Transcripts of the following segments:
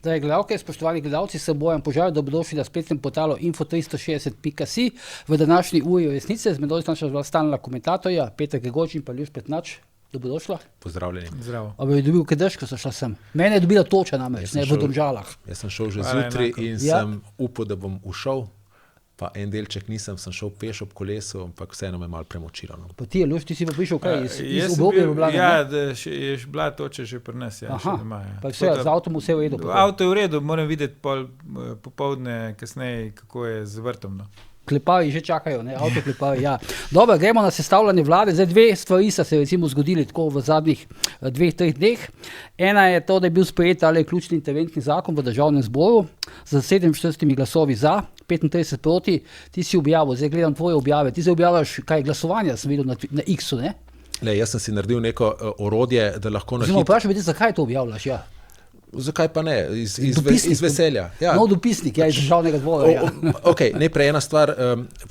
Drage gledalke, spoštovani gledalci, sem Bojan Požar, dobrodošli na spletnem portalu info360.si. V današnji uri resnice z menoj naša stalna komentatorja Peter Gregorčič in pa Ljuš Petnač. Dobrodošla. Pozdravljeni. Zdravo. A bi dobil kaj dež, ko so šla sem? Mene je dobila toča namreč, ne v Domžalah. Jaz sem šel že zjutraj in sem upal, da bom ušel. Pa en delček nisem, sem šel peš ob kolesu, ampak vseeno me malo premočilo. No. Pa ti, Ljuš, ti si pa prišel kaj iz obobje Ljubljane? Ja, je bila toča že pri nas. Ja, aha, doma, ja. Pa vse, z avtom vse v redu? Avto je v redu, moram videti popoldne kasneje, kako je z vrtom. No. Klepavi že čakajo, ne? Avto klepavi, ja. Dobro, gremo na sestavljanje vlade. Zdaj dve stvari so se recimo zgodili tako v zadnjih 2-3 dneh. Ena je to, da je bil sprejet ali ključni interventni zakon v državnem zboru z 47 glasovi za, 35 proti. Ti si objavil, zdaj gledam tvoje objave. Ti zdaj objavljaš kaj glasovanja, sem videl na X-u, ne? Jaz sem si naredil neko orodje, da lahko Zdaj vprašam, zakaj to objavljaš, ja? Zakaj pa ne? Iz veselja. Ja. No, dopisnik, ja, iz državnega zbora. Ja. Ok, najprej ena stvar.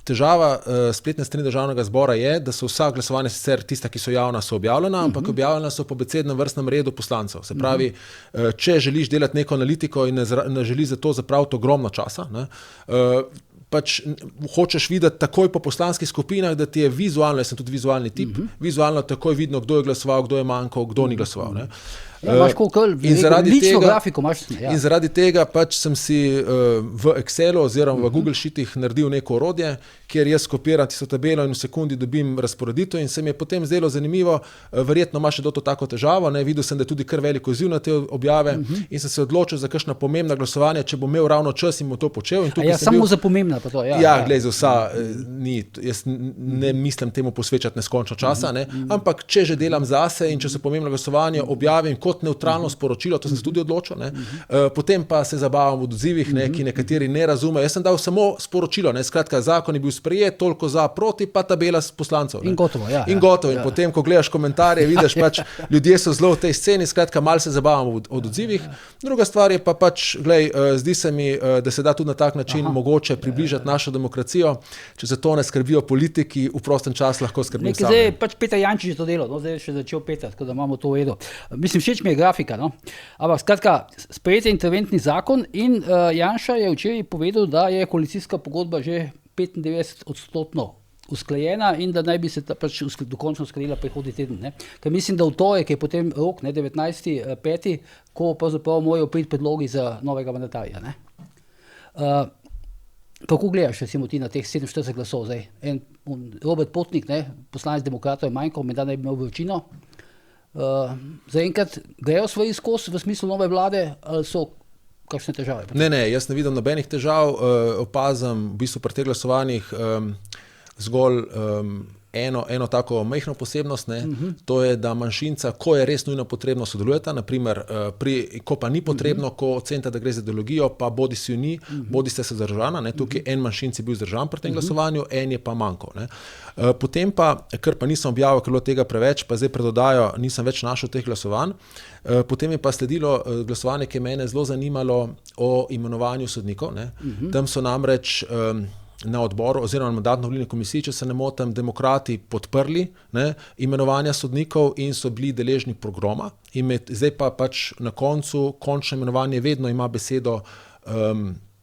Težava spletne strani državnega zbora je, da so vsa glasovanja sicer tista, ki so javna, so objavljena, ampak objavljena so po abecednem vrstnem redu poslancev. Se pravi, če želiš delati neko analitiko in ne želiš za to zapraviti ogromno časa, ne, pač hočeš videti takoj po poslanskih skupinah, da ti je vizualno, jaz sem tudi vizualni tip, vizualno takoj vidno, kdo je glasoval, kdo je manjkal, kdo ni glasoval. Ne. Ja, imaš lično grafiko. In zaradi tega pač sem si v Excelu oziroma v Google Sheetih naredil neko orodje, kjer jaz kopiram tisto tabelo in v sekundi dobim razporeditev in se mi je potem zdelo zanimivo, verjetno ima še to tako težavo, ne, videl sem, da je tudi kar veliko odziv na te objave in sem se odločil za kakšna pomembna glasovanja, če bom imel ravno čas in bom to počel. In ja, samo za pomembna pa to. Ja, glej, za vsa, jaz ne mislim temu posvečati neskončno časa, ne, ampak če že delam zase in če so pomembna glasovanja, objavim kot neutralno sporočilo, to sem se tudi odločil, ne. Potem pa se zabavam v odzivih, ne, ki nekateri ne razumejo. Jaz sem dal samo sporočilo, ne, skratka, zakon je bil sprejet, toliko za, proti, pa tabela s poslancev. Ne. In gotovo, ja. In gotovo. In potem, ko gledaš komentarje, vidiš pač, ljudje so zelo v tej sceni, skratka, malo se zabavam v odzivih. Druga stvar je pa pač, glej, zdi se mi, da se da tudi na tak način mogoče približati našo demokracijo, če za to ne skrbijo politiki, v prostem času lahko skrbim sam. Zdaj pač Peter Jančič je to delal, no, zdaj je še začel Peter, tako da imamo to vedo. Mislim, všeč mi je grafika, no. Ampak skratka, sprejet je interventni zakon in Janša je včeraj povedal, da je koalicijska pogodba že 95% usklajena in da naj bi se pač dokončno uskladila prihodnji teden. Ne. Ker mislim, da v torek je potem rok, 19.5., ko pravzaprav morajo priti predlogi za novega mandatarja. Ne. Kako gledaš recimo ti na teh 47 glasov zdaj? Robert Potnik, ne, poslanec demokratov je manjkal, menda naj bi imel večino. Zaenkrat grejo svoji skozi v smislu nove vlade ali so kakšne težave? Ne, jaz ne vidim nobenih težav, opazam v bistvu pri teh glasovanjih zgolj eno tako majhno posebnost, ne, to je, da manjšinca, ko je res nujno potrebno, sodelujeta, naprimer, ko pa ni potrebno, ko ocenite, da gre za ideologijo, pa bodi si ni, bodi ste se zdržana, ne, tukaj en manjšinci bil zdržan pri tem glasovanju, en je pa manjkal. Ne. Potem pa, ker pa nisem objavil, ker bilo tega preveč, pa zdaj predodajo, nisem več našel teh glasovanj, potem je pa sledilo glasovanje, ki je mene zelo zanimalo o imenovanju sodnikov, ne. Tam so namreč na odboru oziroma na mandatno-volilni komisiji, če se ne motim, demokrati podprli, ne, imenovanja sodnikov in so bili deležni programa. Zdaj pa pač na koncu, končno imenovanje vedno ima besedo,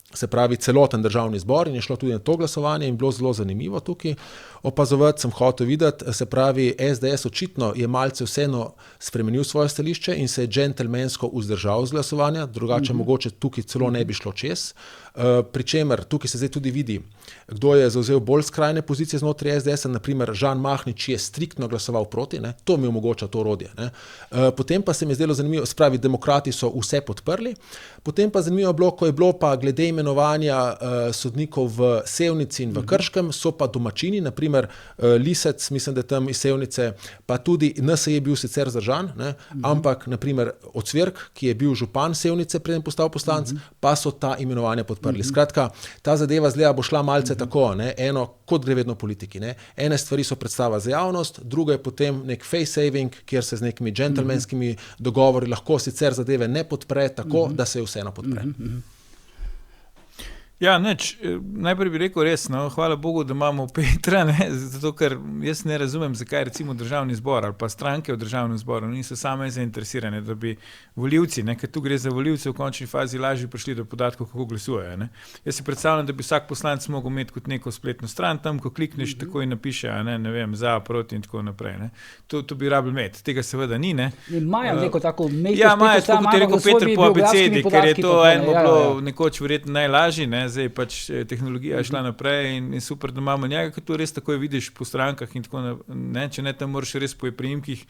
se pravi celoten državni zbor in je šlo tudi na to glasovanje in bilo zelo zanimivo tukaj opazovati, sem hotel videti, se pravi SDS očitno je malce vseeno spremenil svoje stališče in se je džentelmensko vzdržal z glasovanja, drugače mogoče tukaj celo ne bi šlo čez. Pričemer, tukaj se zdaj tudi vidi, kdo je zavzel bolj skrajne pozicije znotraj SDS-a, naprimer Žan Mahnič je striktno glasoval proti, ne, to mi omogoča to orodje. Ne. Potem pa se mi je zdelo zanimivo, spravi demokrati so vse podprli, potem pa zanimivo bilo, ko je bilo pa glede imenovanja sodnikov v Sevnici in v Krškem, so pa domačini, naprimer Lisec, mislim, da tam iz Sevnice, pa tudi NSi je bil sicer zdržan, ne, ampak naprimer Ocvirk, ki je bil župan Sevnice, preden postal poslanec, pa so ta imenovanja podprli. Skratka, ta zadeva zgleda bo šla malce tako, ne, eno, kot gre vedno v politiki, ne. Ene stvari so predstava za javnost, druga je potem nek face saving, kjer se z nekimi džentelmenskimi dogovori lahko sicer zadeve ne podpre tako, da se vseeno podpre. Ja, najprej bi rekel res, hvala Bogu, da imamo Petra, ne, zato ker jaz ne razumem, zakaj recimo državni zbor ali pa stranke v državnem zboru niso same zainteresirane, da bi volivci, ker tu gre za volivce, v končni fazi lažje prišli do podatkov, kako glasujejo. Ne. Jaz si predstavljam, da bi vsak poslanec mogel imeti kot neko spletno stran, tam, ko klikneš, takoj napiše, ne vem, za, proti in tako naprej. Ne. To bi rabili imeti, tega seveda ni. Ne. Imajo neko tako mejko spletno stran. Ja, imajo, tako kot je rekel Peter po abecedi, ker je to bilo nekoč verjetno najlažje, ne. Zdaj pač tehnologija šla naprej in super, da imamo njega, ker to res takoj vidiš po strankah in tako naprej, če ne tam moraš res po priimkih,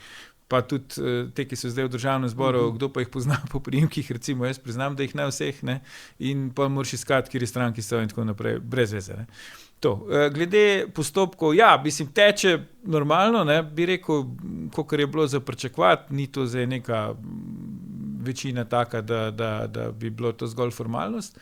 pa tudi te, ki so zdaj v državnem zboru, kdo pa jih pozna po priimkih, recimo jaz priznam, da jih ne vseh, ne, in pa moraš iskati, kjer stranki so in tako naprej, brez veze. Ne. To. Glede postopkov, ja, mislim, teče normalno, ne, bi rekel, kakor je bilo za pričakovati, ni to zdaj neka večina taka, da bi bilo to zgolj formalnost.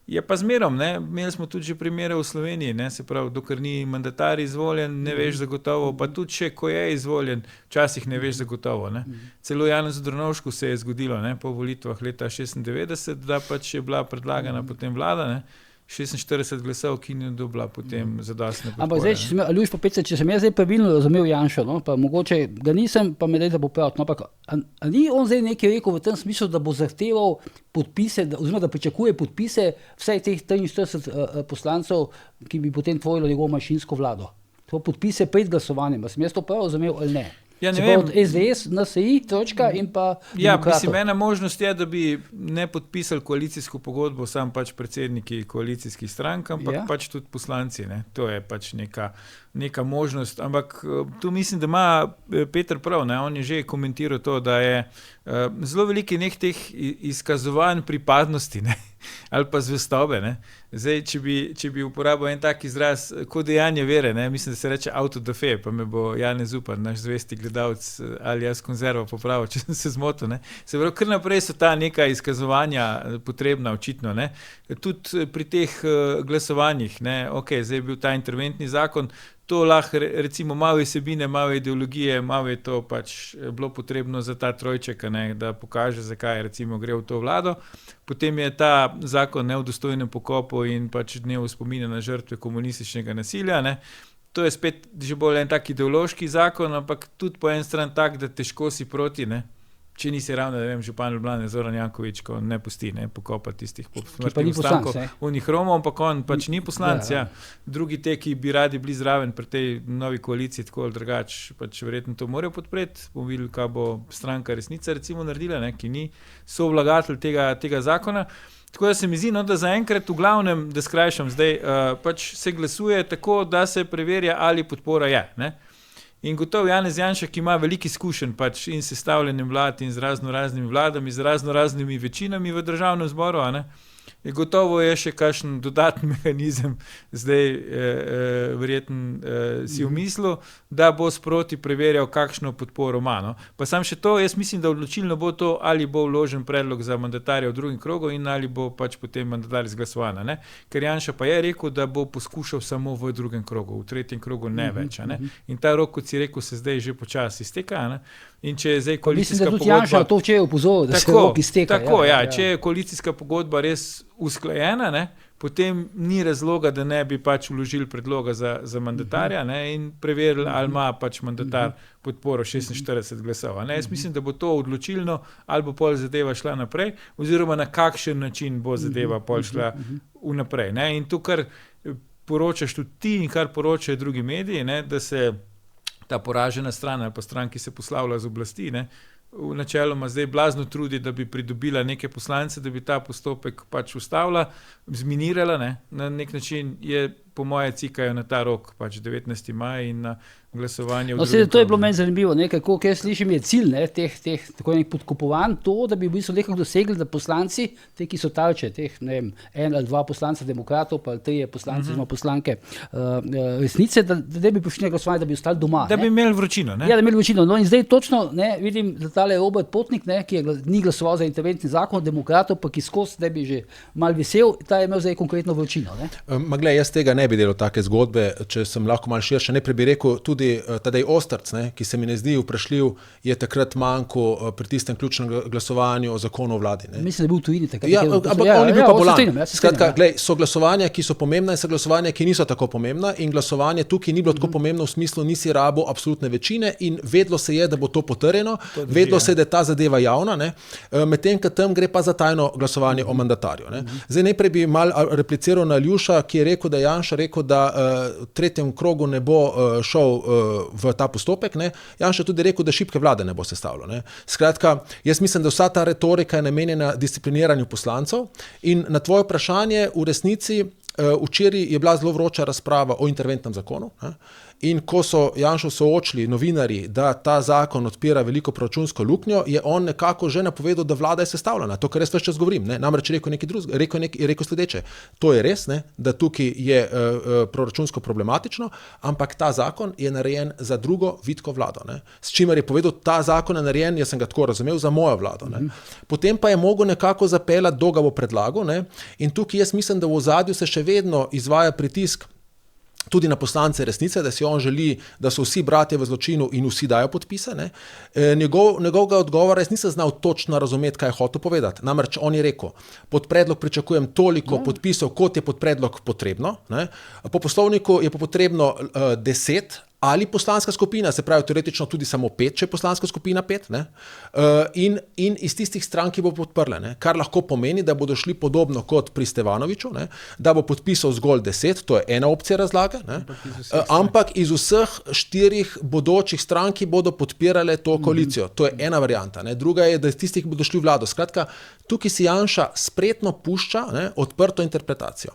Je pa zmerom, ne, imeli smo tudi že primere v Sloveniji, ne, se pravi, dokler ni mandatar izvoljen, ne veš zagotovo, pa tudi še, ko je izvoljen, včasih ne veš zagotovo, ne. Celo Janezu Drnovšku se je zgodilo, ne, po volitvah leta 96, da pač je bila predlagana potem vlada, ne, 46 glasov, ki ni dobila potem zadostne podpore. Ampak zdaj, Aljuš Popece, če sem jaz zdaj pravilno razumel Janšo, pa mogoče ga nisem, pa me daj, da bo pravil, ampak a ni on zdaj nekaj rekel v tem smislu, da bo zahteval podpise, oziroma da pričakuje podpise vsaj teh 43 poslancev, ki bi potem tvorilo njegovo manjšinsko vlado? To podpise pred glasovanjem, sem jaz to prav razumel ali ne? Ja, ne vem. Od SDS, NSI, točka in pa ja, mislim, ena možnost je, da bi ne podpisali koalicijsko pogodbo, sam pač predsedniki koalicijskih strank, ampak pač tudi poslanci, ne. To je pač neka možnost, ampak tu mislim, da ima Peter prav, ne. On je že komentiral to, da je zelo veliki nek teh izkazovanj pripadnosti, ne, ali pa zvestobe, ne. Zdaj, če bi uporabil en tak izraz, kot dejanje vere, ne, mislim, da se reče auto da fe, pa me bo Janez Zupan, naš zvesti gledalec, ali jaz konzerva popravil, če sem se zmotil, ne. Se pravi, kar naprej so ta neka izkazovanja potrebna, očitno, ne. Tudi pri teh glasovanjih, ne, ok, zdaj je bil ta interventni zakon, to lahko recimo malo vsebine, malo ideologije, malo je to pač bilo potrebno za ta trojček, ne, da pokaže, zakaj recimo gre v to vlado. Potem je ta zakon o nedostojnem pokopu in pač dnevu spomina na žrtve komunističnega nasilja, ne. To je spet že bolj en tak ideološki zakon, ampak tudi po en stran tak, da težko si proti, ne. Če nisi ravno, ne vem, župan Ljubljane Zoran Janković, ko ne pusti, ne, pokopa tistih smrtnih ostankov unih Romov, ampak on pač ni poslanec, ja. Drugi te, ki bi radi bili zraven pri tej novi koaliciji, tako ali drugač, pač verjetno to morajo podpreti, bomo videli, kaj bo stranka Resnica recimo naredila, ne, ki ni sovlagatelj tega zakona. Tako da se mi zdi, no, da zaenkrat v glavnem, da skrajšam zdaj, pač se glasuje tako, da se preverja, ali podpora je, ne. In gotovo Janez Janša, ki ima veliko izkušenj pač in sestavljanjem vlad in z raznoraznimi vladami, z raznoraznimi večinami v državnem zboru, a ne, je gotovo je še kakšen dodatni mehanizem zdaj verjetno si v mislu, da bo sproti preverjal, kakšno podporo ima. No. Pa sam še to, jaz mislim, da odločilno bo to, ali bo vložen predlog za mandatarja v drugem krogu in ali bo pač potem mandatar izglasovan. Ne. Ker Janša pa je rekel, da bo poskušal samo v drugem krogu, v tretjem krogu ne več. Ne. In ta rok, kot si rekel, se zdaj že počasi izteka. Ne. In če je zdaj koalicijska pogodba... Mislim, da tudi Janša to včeraj opozoril, da se rok izteka. Tako, če je koalicijska pogodba res usklajena, ne, potem ni razloga, da ne bi pač vložili predloga za mandatarja, ne, in preverili, ali ima pač mandatar podporo 46 glasov. Ne. Jaz mislim, da bo to odločilno, ali bo pol zadeva šla naprej, oziroma na kakšen način bo zadeva pol šla vnaprej. Ne. In to, kar poročaš tudi ti in kar poročajo drugi mediji, ne, da se ta poražena stran ali pa stran, ki se poslavlja z oblasti, ne, v načeloma zdaj blazno trudi, da bi pridobila neke poslance, da bi ta postopek pač ustavila, zminirala, ne, na nek način je po moje cikajo na ta rok, pač 19. maj in na glasovanje. No, to je bilo meni zanimivo, kako jaz slišim, je cilj, ne, teh tako nekaj podkupovanj, to, da bi v bistvu nekako dosegli, da poslanci, te, ki so tarče, teh, ne vem, 1 ali 2 poslanca demokratov, pa 3 poslanci, poslanke Resnice, da bi prišli na glasovanje, da bi ostali doma. Da bi imeli vročino, ne? Ja, da bi imeli vročino. No in zdaj točno, ne, vidim, da tale Robert Potnik, ne, ki ni glasoval za interventni zakon demokratov, pa ki skozi, da bi že mal vesel, ta je imel zdaj konkretno vročino, ne? Glej, jaz tega ne ne bi delal take zgodbe, če sem lahko malo širše. Najprej bi rekel tudi Tadej Ostrc, ki se mi ne zdi vprašljiv, je takrat manjkal pri tistem ključnem glasovanju o zakonu o vladi. Ne. Mislim, da je bil v tujini takrat. Ja, ampak on je bil pa bolan. Skratka, glej, so glasovanja, ki so pomembna in so glasovanja, ki niso tako pomembna in glasovanje tukaj ni bilo tako pomembno v smislu, nisi rabo absolutne večine in vedlo se je, da bo to potrjeno, vedlo se je, da je ta zadeva javna, medtem, ko tam gre pa za tajno glasovanje o mandatarju. Ne. Zdaj najprej bi malo repliciral na Ljuša, ki je rekel, da je Janša rekel, da v tretjem krogu ne bo šel v ta postopek. Ne. Janša tudi rekel, da šibke vlade ne bo sestavljal. Ne. Skratka, jaz mislim, da vsa ta retorika je namenjena discipliniranju poslancev in na tvoje vprašanje v resnici včeraj je bila zelo vroča razprava o interventnem zakonu. In ko so Janšo soočili novinarji, da ta zakon odpira veliko proračunsko luknjo, je on nekako že napovedal, da vlada je sestavljena. To, kar jaz ves čas govorim. Ne? Namreč rekel sledeče. To je res, ne? Da tukaj je proračunsko problematično, ampak ta zakon je narejen za drugo vitko vlado. Ne? S čimer je povedal, ta zakon je narejen, jaz sem ga tako razumel, za mojo vlado. Ne? Potem pa je mogel nekako zapeljati, kdo ga bo predlagal. Ne? In tukaj jaz mislim, da v ozadju se še vedno izvaja pritisk tudi na poslance resnice, da si on želi, da so vsi bratje v zločinu in vsi dajo podpise. Njegovega odgovora jaz nisem znal točno razumeti, kaj je hotel povedati. Namreč on je rekel, pod predlog pričakujem toliko podpisov, kot je pod predlog potrebno. Ne? Po poslovniku je potrebno 10 ali poslanska skupina, se pravi teoretično tudi samo 5, če je poslanska skupina 5, ne? In iz tistih strank, ki bo podprle, ne? Kar lahko pomeni, da bodo šli podobno kot pri Stevanoviču, ne? Da bo podpisal zgolj 10, to je ena opcija razlage, ne? Ampak iz vseh 4 bodočih strank, ki bodo podpirale to koalicijo. To je ena varianta. Ne? Druga je, da iz tistih bodo šli vlado. Skratka, tukaj si Janša spretno pušča, ne, odprto interpretacijo.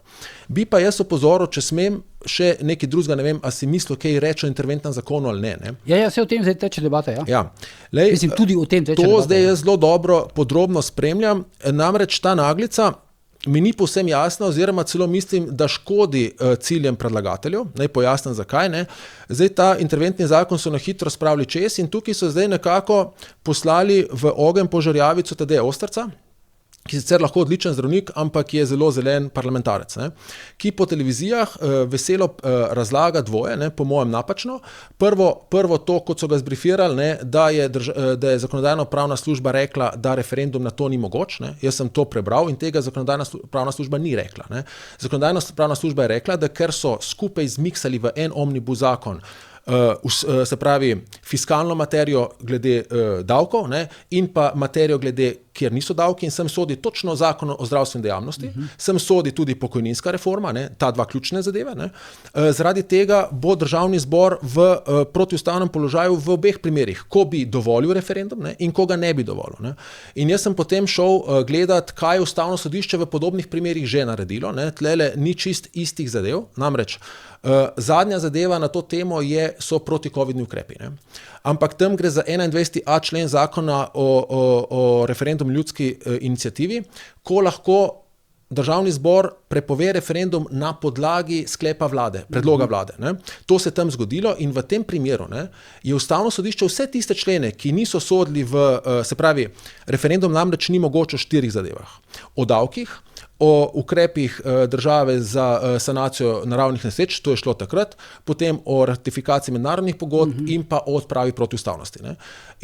Bi pa jaz opozoril, če smem, še nekaj drugega, ne vem, a si mislil, kaj reče o interventnem zakonu ali ne. Ja, se o tem zdaj teče debata, ja. Ja. Lej, mislim, tudi o tem teče debata. To zdaj jaz zelo dobro, podrobno spremljam, namreč ta naglica mi ni povsem jasna, oziroma celo mislim, da škodi ciljem predlagateljev. Naj pojasnim, zakaj. Ne. Zdaj ta interventni zakon so na hitro spravili čez in tukaj so zdaj nekako poslali v ogenj požarjavico Tadeja Ostrca, ki je sicer lahko odličen zdravnik, ampak je zelo zelen parlamentarec, ne, ki po televizijah veselo razlaga dvoje, ne, po mojem napačno. Prvo to, kot so ga zbrifirali, ne, da je zakonodajno-pravna služba rekla, da referendum na to ni mogoč. Ne. Jaz sem to prebral in tega zakonodajno-pravna služba ni rekla. Ne. Zakonodajno-pravna služba je rekla, da ker so skupaj zmiksali v en omnibus zakon, se pravi fiskalno materijo glede davkov, ne, in pa materijo glede, kjer niso davki, in sem sodi točno zakon o zdravstveni dejavnosti, sem sodi tudi pokojninska reforma, ne, ta dva ključne zadeve. Ne. Zaradi tega bo državni zbor v protiustavnem položaju v obeh primerih, ko bi dovolil referendum, ne, in ko ga ne bi dovolil. Ne. In jaz sem potem šel gledati, kaj je ustavno sodišče v podobnih primerih že naredilo. Ne. Tlele ni čist istih zadev, namreč zadnja zadeva na to temo so protikovidni ukrepi. Ne. Ampak tam gre za 21a člen zakona o referendumu ljudski iniciativi, ko lahko državni zbor prepove referendum na podlagi sklepa vlade, predloga vlade. Ne. To se tam zgodilo in v tem primeru, ne, je ustavno sodišče vse tiste člene, ki niso sodili se pravi, referendum namreč ni mogoče o 4 zadevah. O davkih, o ukrepih države za sanacijo naravnih nesreč, to je šlo takrat, potem o ratifikaciji mednarodnih pogodb in pa o odpravi protiustavnosti. Ne.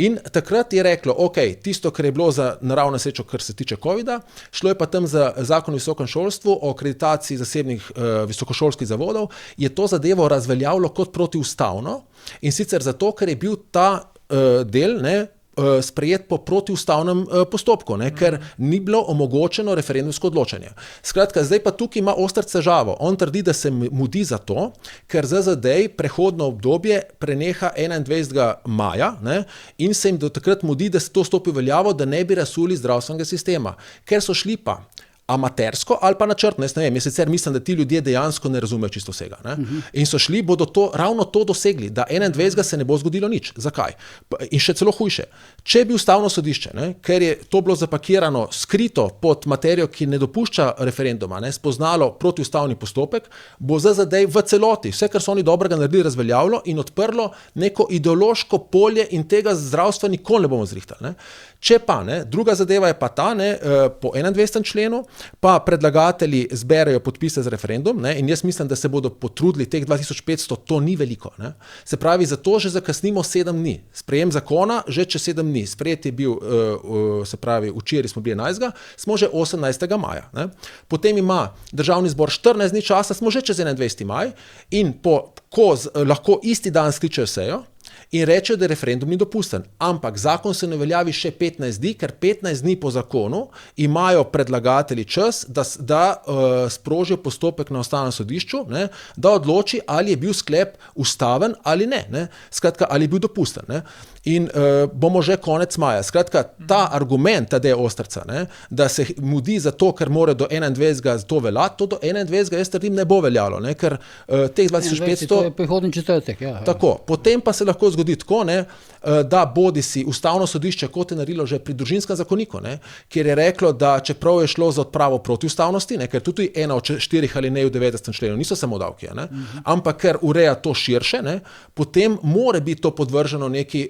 In takrat je reklo, ok, tisto, kar je bilo za naravno nesrečo, kar se tiče covida, šlo je pa tam za zakon o visokem šolstvu, o akreditaciji zasebnih visokošolskih zavodov, je to zadevo razveljavilo kot protiustavno in sicer zato, ker je bil ta del, ne, sprejet po protiustavnem postopku, ne, ker ni bilo omogočeno referendumsko odločanje. Skratka, zdaj pa tukaj ima Ostrc težavo. On trdi, da se mudi za to, ker ZZD prehodno obdobje preneha 21. maja, ne, in se jim do takrat mudi, da se to stopi v veljavo, da ne bi razsuli zdravstvenega sistema. Ker so šli pa amatersko ali pa načrtno, jaz ne vem, jaz sicer mislim, da ti ljudje dejansko ne razumejo čisto vsega. Ne? In so šli, bodo ravno to dosegli, da 21. se ne bo zgodilo nič. Zakaj? In še celo hujše. Če bi ustavno sodišče, ne, ker je to bilo zapakirano skrito pod materijo, ki ne dopušča referenduma, ne, spoznalo protiustavni postopek, bo ZZD v celoti, vse, kar so oni dobrega naredili, razveljavilo in odprlo neko ideološko polje in tega zdravstva nikoli ne bomo zrihtali. Ne? Če pa, ne, druga zadeva je pa ta, ne, po 21. členu, pa predlagatelji zberejo podpise za referendum, ne, in jaz mislim, da se bodo potrudili, teh 2500, to ni veliko. Ne. Se pravi, zato že zakasnimo 7 dni. Sprejem zakona že čez 7 dni. Sprejet je bil, se pravi, včeraj smo bili 11. Smo že 18. maja. Ne. Potem ima Državni zbor 14 dni časa, smo že čez 21. maj in lahko isti dan skličejo sejo in rečejo, da referendum ni dopusten. Ampak zakon se ne veljavi še 15 dni, ker 15 dni po zakonu imajo predlagatelji čas, da sprožijo postopek na Ustavnem sodišču, ne, da odloči, ali je bil sklep ustaven ali ne. Skratka, ali je bil dopusten. Ne. In bomo že konec maja. Skratka, ta argument, Tadeja Osterca, ne, da se mudi zato, ker mora do 21. to veljati, to do 21. jaz trdim ne bo veljalo, ne, ker teh 2500... To je prihodnji četrtek, ja. Tako, potem pa se lahko zgodi tako, ne, da bodi si Ustavno sodišče, kot je naredilo že pri Družinskem zakoniku, ne, kjer je reklo, da čeprav je šlo za odpravo protiustavnosti, ne, ker tudi ena od 4 alinej v 90. členu niso samo davki, ne, ampak ker ureja to širše, ne, potem mora biti to podvrženo neki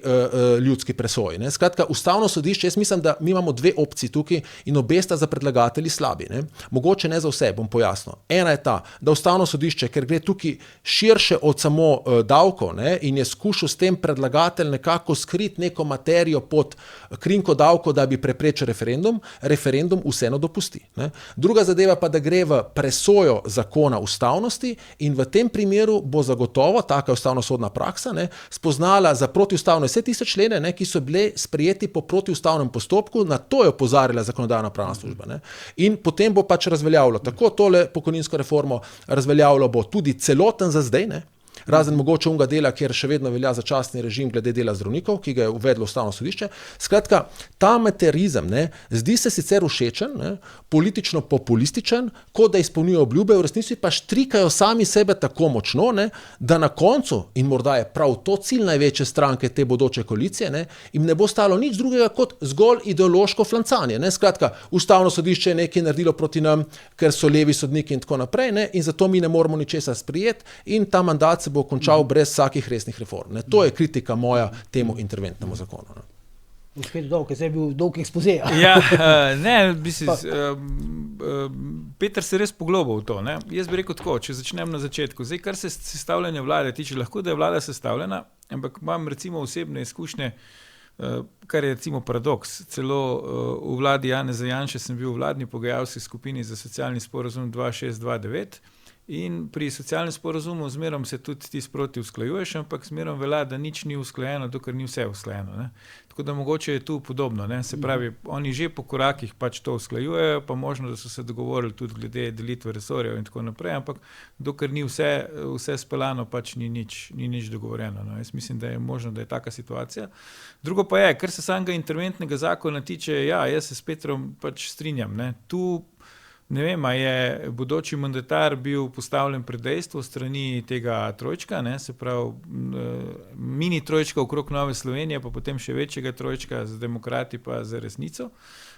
ljudski presoji. Ne. Skratka, Ustavno sodišče, jaz mislim, da mi imamo 2 opcije tukaj in obe sta za predlagatelji slabi. Ne. Mogoče ne za vse, bom pojasnil. Ena je ta, da Ustavno sodišče, ker gre tukaj širše od samo davkov, ne, in je skušal s tem predlagatelj nekako skriti neko materijo pod krinko davkov, da bi preprečil referendum vseeno dopusti. Ne. Druga zadeva pa, da gre v presojo zakona ustavnosti in v tem primeru bo zagotovo, taka ustavnosodna praksa, ne, spoznala za protiustavne vse tiste člene, ne, ki so bile sprejeti po protiustavnem postopku, na to je opozarjala Zakonodajno-pravna služba. Ne. In potem bo pač razveljavilo tako tole pokojninsko reformo, razveljavilo bo tudi celoten za zdaj, ne, razen mogoče unga dela, kjer še vedno velja začasni režim glede dela zdravnikov, ki ga je uvedlo Ustavno sodišče. Skratka, ta amaterizem, ne, zdi se sicer všečen, ne, politično populističen, kot da izpolnjujejo obljube, v resnici pa štrikajo sami sebe tako močno, ne, da na koncu, in morda je prav to cilj največje stranke te bodoče koalicije, ne, jim ne bo stalo nič drugega kot zgolj ideološko flancanje. Ne. Skratka, Ustavno sodišče je nekaj naredilo proti nam, ker so levi sodniki in tako naprej, ne, in zato mi ne moramo ničesar sprejeti in ta mandat se bo končal brez vsakih resnih reform. Ne. To je kritika moja temu interventnemu zakonu. Ne. Spet dolg, ker se je bil dolg ekspoze. Ja, ne, Peter se res poglobil v to. Ne. Jaz bi rekel tako, če začnem na začetku. Zdaj, kar se sestavljanja vlade tiče, lahko da je vlada sestavljena, ampak imam recimo osebne izkušnje, kar je recimo paradoks. Celo v vladi Janeza Janše sem bil v vladni pogajalski skupini za socialni sporazum 2629 in pri socialnem sporazumu zmerom se tudi ti sproti usklajuješ, ampak zmerom velja, da nič ni usklajeno, dokler ni vse usklajeno. Ne. Tako da mogoče je tu podobno. Ne. Se pravi, oni že po korakih pač to usklajujejo, pa možno, da so se dogovorili tudi glede delitve resorjev in tako naprej, ampak dokler ni vse speljano, pač ni nič dogovorjeno. No. Jaz mislim, da je možno, da je taka situacija. Drugo pa je, kar se samega interventnega zakona tiče, ja, jaz se s Petrom pač strinjam. Ne. Tu ne vem, a je bodoči mandatar bil postavljen pred dejstvo strani tega trojčka, ne, se pravi mini trojčka okrog Nove Slovenije, pa potem še večjega trojčka z demokrati pa za resnico.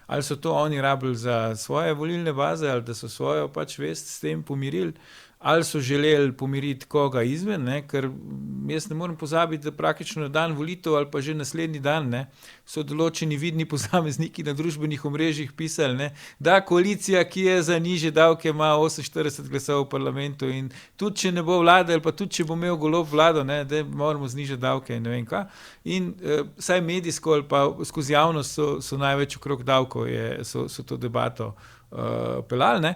Ali so to oni rabili za svoje volilne baze, ali da so svojo pač vest s tem pomirili, ali so želeli pomiriti koga izven, ne, ker jaz ne morem pozabiti, da praktično na dan volitev ali pa že naslednji dan, ne, so določeni vidni posamezniki na družbenih omrežjih pisali, ne, da koalicija, ki je za nižje davke, ima 48 glasov v parlamentu in tudi, če ne bo vlada ali pa tudi, če bo imel Golob vlado, ne, da moramo znižati davke in ne vem kaj. In saj medijsko ali pa skozi javnost so največ okrog davkov, so to debato pelali, ne.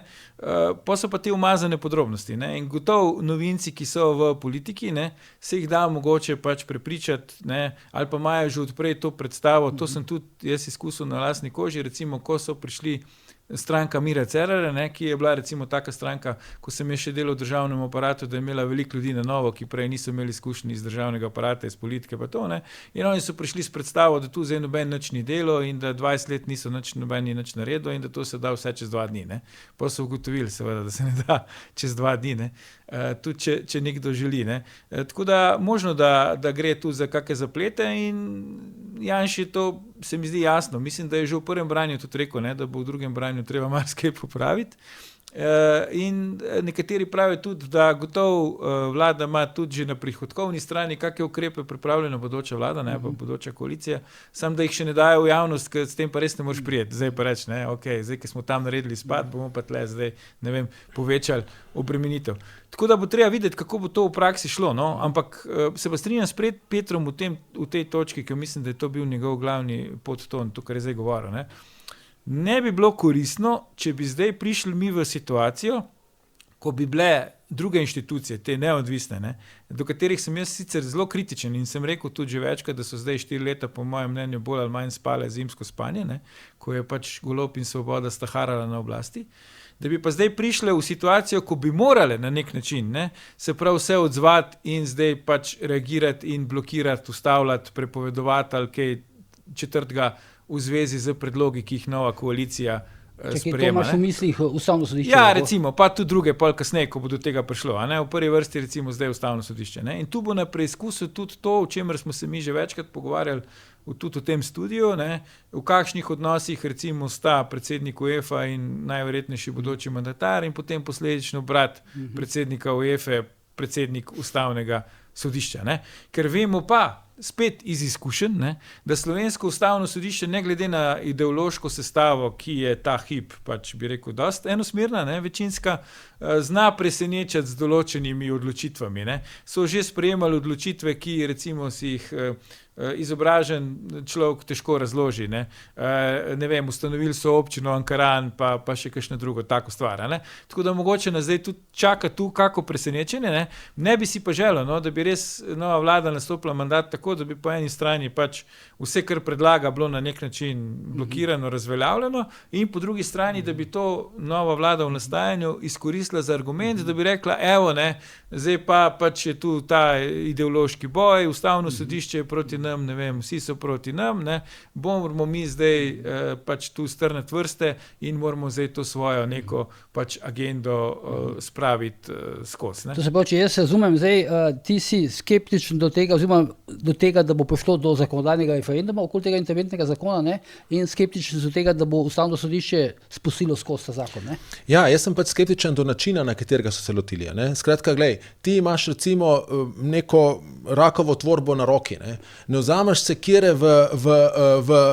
Pa so pa te umazane podrobnosti, ne. In gotovo novinci, ki so v politiki, ne, se jih da mogoče pač prepričati, ne, ali pa imajo že odprej to predstavo, to sem tudi jaz izkusil na lastni koži, recimo, ko so prišli stranka Mira Cerarja, ne, ki je bila recimo taka stranka, ko sem še delal v državnem aparatu, da je imela veliko ljudi na novo, ki prej niso imeli izkušnji iz državnega aparata, iz politike pa to, ne, in oni so prišli s predstavo, da tu zdaj noben nič ni delo in da 20 let niso noben ni nič naredil in da to se da vse čez 2 dni, ne. Pa so ugotovili seveda, da se ne da čez 2 dni, ne. Tudi če nekdo želi, ne. Tako da možno, da gre tu za kakšne zaplete in Janši to se mi zdi jasno. Mislim, da je že v prvem branju tudi rekel, ne, da bo v drugem branju treba marsikaj popraviti. In nekateri pravijo tudi, da gotovo vlada ima tudi že na prihodkovni strani kakšne ukrepe pripravljene, bodoča vlada, ne pa bodoča koalicija, samo da jih še ne dajo v javnost, ker s tem pa res ne moreš prijeti. Zdaj pa reči, zdaj, ki smo tam naredili spad, bomo pa tle zdaj, povečali obremenitev. Tako da bo treba videti, kako bo to v praksi šlo, no? Ampak se pa strinjam s Petrom v tej točki, ker mislim, da je to bil njegov glavni podton, to, kar je zdaj govoril, ne? Ne bi bilo koristno, če bi zdaj prišli mi v situacijo, ko bi bile druge inštitucije, te neodvisne, ne, do katerih sem jaz sicer zelo kritičen in sem rekel tudi že večkrat, da so zdaj 4 leta po mojem mnenju bolj ali manj spale zimsko spanje, ne, ko je pač Golob in Svoboda staharala na oblasti, da bi pa zdaj prišle v situacijo, ko bi morale na nek način, ne, se prav vse odzvati in zdaj pač reagirati in blokirati, ustavljati, prepovedovati ali kaj četrtega v zvezi z predlogi, ki jih nova koalicija sprejema. To imaš v mislih Ustavno sodišče? Ja, recimo, pa tudi druge, pol kasneje, ko bo do tega prišlo. V prvi vrsti recimo zdaj Ustavno sodišče. Ne? In tu bo na preizkusu tudi to, o čemer smo se mi že večkrat pogovarjali, tudi v tem studiu, ne? V kakšnih odnosih recimo sta predsednik UEFA in najverjetnejši bodoči mandatar in potem posledično brat predsednika UEFA, predsednik Ustavnega sodišča. Ne? Ker vemo pa, spet iz izkušenj, ne, da slovensko ustavno sodišče ne glede na ideološko sestavo, ki je ta hip, pač bi rekel, dost enosmerna, ne, večinska, zna presenečati z določenimi odločitvami. Ne. So že sprejemali odločitve, ki recimo si jih izobražen človek težko razloži. Ne, ne vem, ustanovili so občino Ankaran, pa še kakšno drugo tako stvar. Ne. Tako da mogoče nas zdaj tudi čaka tu kako presenečenje. Ne bi si pa želel, no, da bi res nova vlada nastopila mandat tako, da bi po eni strani pač vse, kar predlaga, bilo na nek način blokirano, razveljavljeno in po drugi strani, da bi to nova vlada v nastajanju izkoristila za argument, da bi rekla, evo, ne, zdaj pa pač je tu ta ideološki boj, Ustavno sodišče je proti nam, ne vem, vsi so proti nam, ne, moramo mi zdaj pač tu strniti vrste in moramo zdaj to svojo neko pač agendo spraviti skozi. Ne. To se pravi, če jaz razumem, zdaj ti si skeptičen do tega, oziroma do tega, da bo prišlo do zakonodajnega referenduma okoli tega interventnega zakona, ne, in skeptičen do tega, da bo Ustavno sodišče spustilo skozi ta zakon. Ne. Ja, jaz sem pač skeptičen do načina, na katerega so se lotili. Ne. Skratka, glej, ti imaš recimo neko rakovo tvorbo na roki, ne vzameš sekire v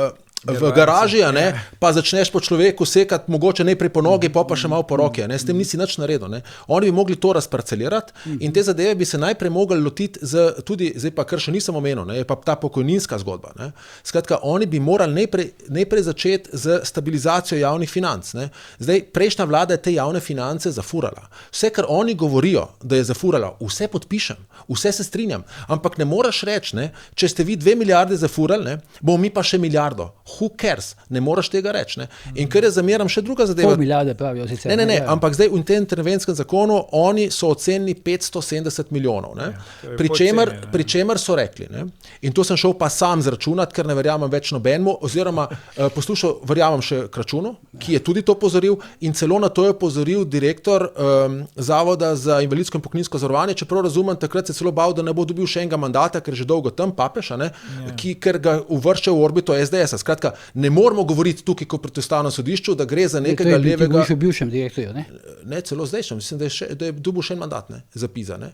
garaži, ne, pa začneš po človeku sekati, mogoče najprej po nogi, pa še malo po roki, ne, s tem nisi nič naredil. Ne. Oni bi mogli to razparcelirati in te zadeve bi se najprej mogli lotiti tudi, zdaj pa kar še nisem omenil, ne, je pa ta pokojninska zgodba. Ne. Skratka, oni bi morali najprej začeti z stabilizacijo javnih financ. Ne. Zdaj, prejšnja vlada je te javne finance zafurala. Vse, kar oni govorijo, da je zafurala, vse podpišem, vse se strinjam, ampak ne moreš reči, ne, če ste vi 2 milijarde zafurali, ne, bomo mi pa še milijardo. Who cares? Ne moreš tega reči. Ne? In ker je zameram še druga zadeva. 0,5 milijarde pravijo sicer. Ne, ampak zdaj v tem interventskem zakonu oni so ocenili 570 milijonov. Ne? Pri čemer so rekli, ne? In to sem šel pa sam zračunati, ker ne verjamem več nobenemu, oziroma verjamem še Kračunu, ki je tudi to pozoril in celo na to je pozoril direktor Zavoda za invalidsko in pokojninsko zavarovanje, čeprav razumem, takrat se celo bal, da ne bo dobil še enega mandata, ker že dolgo tam papež, ker ga uvršča v orbito SDS-a. Skratka, ne moramo govoriti tukaj kot proti Ustavnemu sodišču, da gre za nekega levega... To je bil bivšem direktorju, ne? Ne, celo zdaj mislim, da je dobil še en mandat, ne, za PISA, ne?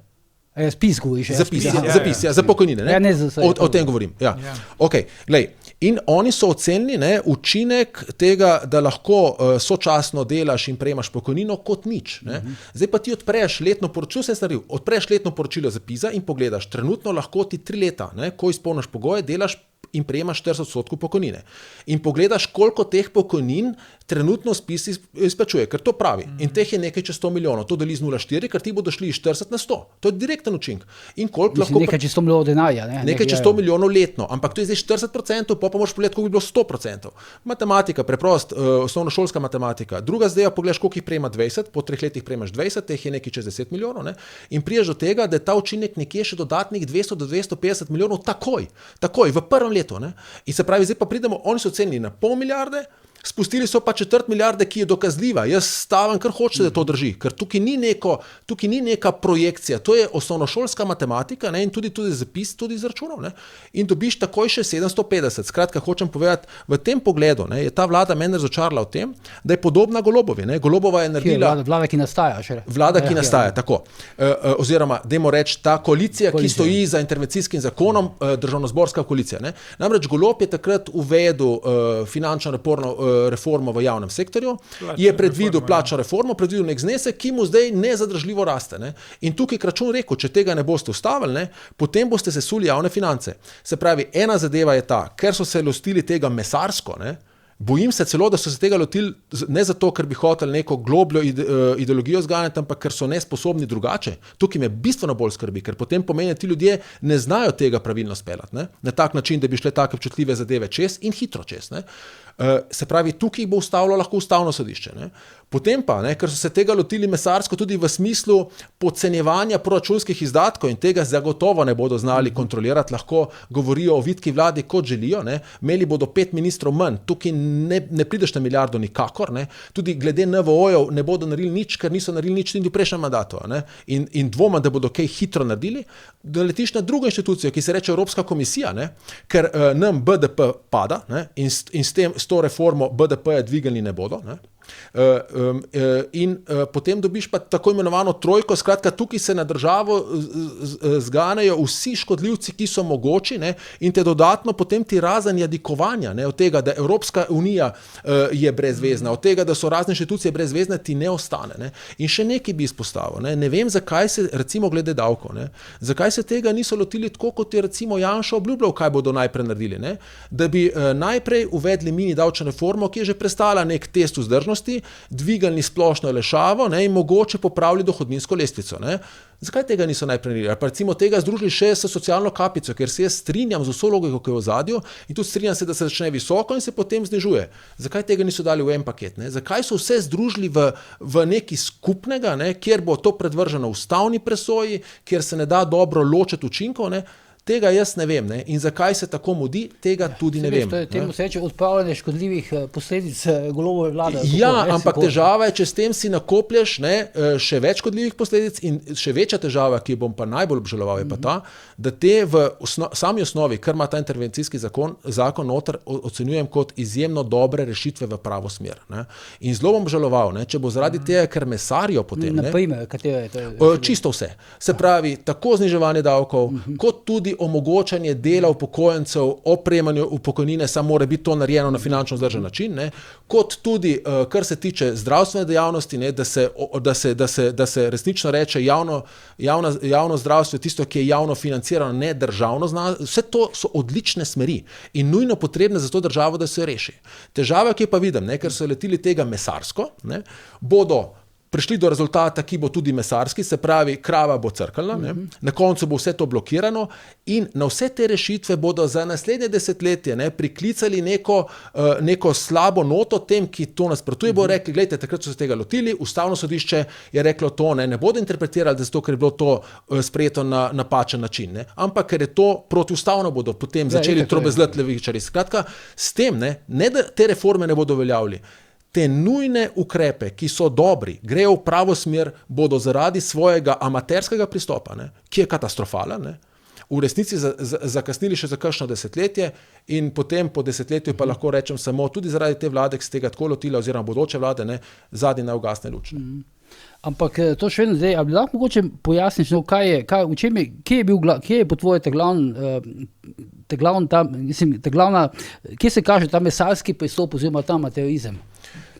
Spis govoriš. Zapis, za pokojnine, ne? O tem govorim, ja. Ok, glej, in oni so ocenili, ne, učinek tega, da lahko sočasno delaš in prejemaš pokojnino kot nič, ne. Zdaj pa ti odpreš letno poročilo, odpreš letno poročilo za PISA in pogledaš, trenutno lahko ti 3 leta, ne, ko izpolniš pogoje, delaš in prejemaš 40% pokojnine. In pogledaš, koliko teh pokojnin trenutno spis izplačuje, ker to pravi. In teh je nekaj čez 100 milijonov. To deli z 0,4, ker ti bodo šli iz 40 na 100. To je direkten učinek. In koliko lahko... Nekaj čez 100 milijonov denarja. Nekaj čez 100 milijonov letno. Ampak to je zdaj 40%, pa moraš pogledati, koliko bi bilo 100%. Matematika, preprost, osnovnošolska matematika. Druga zdaj, pogledaš, koliko jih prejema 20, po 3 letih prejemaš 20, teh je nekaj čez 10 milijonov. Ne? In priješ do tega, da je ta učinek nekje še dodatnih 200 do 250 milijonov takoj, v prvem letu. Ne? In se pravi, zdaj pa pridemo, oni so ocenili na 0,5 milijarde, spustili so pa 1/4 milijarde, ki je dokazljiva. Jaz stavim, kar hočete, da to drži, ker tukaj ni neka projekcija, to je osnovnošolska matematika, ne, in tudi zapis, tudi izračunov, ne, in dobiš takoj še 750. Skratka, hočem povedati, v tem pogledu, ne, je ta vlada meni razočarala v tem, da je podobna Golobovi. Ne. Golobova je naredila... Vlada, ki nastaja. Vlada, ki nastaja, tako. Oziroma, dajmo reči, ta koalicija, ki stoji za intervencijskim zakonom, državnozborska koalicija. Ne. Namreč Golob je takrat uvedel finančno reformo v javnem sektorju, je predvidel plačno reformo, predvidel nek znesek, ki mu zdaj nezadržljivo raste. Ne. In tukaj Kračun rekel, če tega ne boste ustavili, ne, potem boste sesuli javne finance. Se pravi, ena zadeva je ta, ker so se lotili tega mesarsko, ne, bojim se celo, da so se tega lotili ne zato, ker bi hoteli neko globljo ideologijo zganjati, ampak ker so nesposobni drugače. Tukaj me bistveno bolj skrbi, ker potem pomeni, da ti ljudje ne znajo tega pravilno speljati, ne? Na tak način, da bi šle take občutljive zadeve čez in hitro čez. Ne? Se pravi, tukaj bo ustavilo lahko ustavno sodišče. Ne? Potem pa, ne, ker so se tega lotili mesarsko tudi v smislu podcenjevanja proračunskih izdatkov in tega zagotovo ne bodo znali kontrolirati, lahko govorijo o vitki vladi, kot želijo, ne. Imeli bodo 5 ministrov manj, tukaj ne prideš na milijardo nikakor, ne. Tudi glede NVO-jev ne bodo naredili nič, ker niso naredili nič tudi v prejšnjem mandatu, ne. In dvoma, da bodo kaj hitro naredili, da letiš na drugo inštitucijo, ki se reče Evropska komisija, ne, ker nam BDP pada, ne, in s to reformo BDP-ja dvigali ne bodo, ne. Potem dobiš pa tako imenovano trojko, skratka tukaj se na državo zganejo vsi škodljivci, ki so mogoči, ne, in te dodatno potem ti razen jadikovanja, ne, od tega, da Evropska unija je brezvezna, od tega, da so razne inštitucije brezvezne, ti ne ostane. Ne. In še nekaj bi izpostavil, ne vem, zakaj se, recimo glede davkov, ne, zakaj se tega niso lotili tako, kot je recimo Janša obljubljal, kaj bodo najprej naredili, ne, da bi najprej uvedli mini davčno reformo, ki je že prestala nek test vzdržnosti, dvigali splošno olajšavo, ne, in mogoče popravili dohodninsko lestvico. Ne. Zakaj tega niso najprej naredili? Pa recimo tega združili še s socialno kapico, ker se jaz strinjam z vso logiko, ki je v ozadju, in tudi strinjam se, da se začne visoko in se potem znižuje. Zakaj tega niso dali v en paket? Ne? Zakaj so vse združili v nekaj skupnega, ne? Kjer bo to predvrženo ustavni presoji, kjer se ne da dobro ločiti učinkov, ne? Tega jaz ne vem, ne? In zakaj se tako mudi, tega tudi ne vem. Temu se reče odpravljanje škodljivih posledic Golobove vlade. Ja, ampak težava je, če s tem si nakoplješ, ne, še več škodljivih posledic in še večja težava, ki jo bom pa najbolj obžaloval, je pa ta, da te v sami osnovi, kar ima ta intervencijski zakon noter, ocenjujem kot izjemno dobre rešitve v pravo smer. Ne? In zelo bom obžaloval, ne, če bo zaradi tega, ker mesarijo potem. Naprimer, katere je to? Čisto vse. Se pravi, tako zniževanje davkov, kot tudi omogočanje dela upokojencev, opremanju upokojnine, samo mora biti to narejeno na finančno vzdržen način, ne, kot tudi, kar se tiče zdravstvene dejavnosti, ne, da se resnično reče javno zdravstvo, tisto, ki je javno financirano, ne državno, vse to so odlične smeri in nujno potrebne za to državo, da se reši. Težava, ki pa vidim, ne, ker so letili tega mesarsko, ne, bodo prišli do rezultata, ki bo tudi mesarski, se pravi, krava bo crkala, ne? Na koncu bo vse to blokirano in na vse te rešitve bodo za naslednje desetletje, ne, priklicali neko slabo noto tem, ki to nasprotuje, bo rekli, gledajte, takrat so se tega lotili, ustavno sodišče je reklo to, ne bodo interpretirali, da zato, ker je bilo to sprejeto na napačen način, ne? Ampak ker je to protiustavno, bodo potem začeli trobezlati levičarji. Skratka, s tem, ne da te reforme ne bodo veljavili, te nujne ukrepe, ki so dobri, grejo v pravo smer, bodo zaradi svojega amaterskega pristopa, ne, ki je katastrofalen, ne, v resnici zakasnili še za kakšno desetletje in potem po desetletju pa lahko rečem samo tudi zaradi te vlade, ki se tega tako lotila oziroma bodoče vlade, ne, zadnji naj ugasne luč. Ampak to še vedno zdaj, ali bi lahko mogoče pojasniš, no, kje je po tvoje kje se kaže ta mesarski pristop oziroma ta materializem?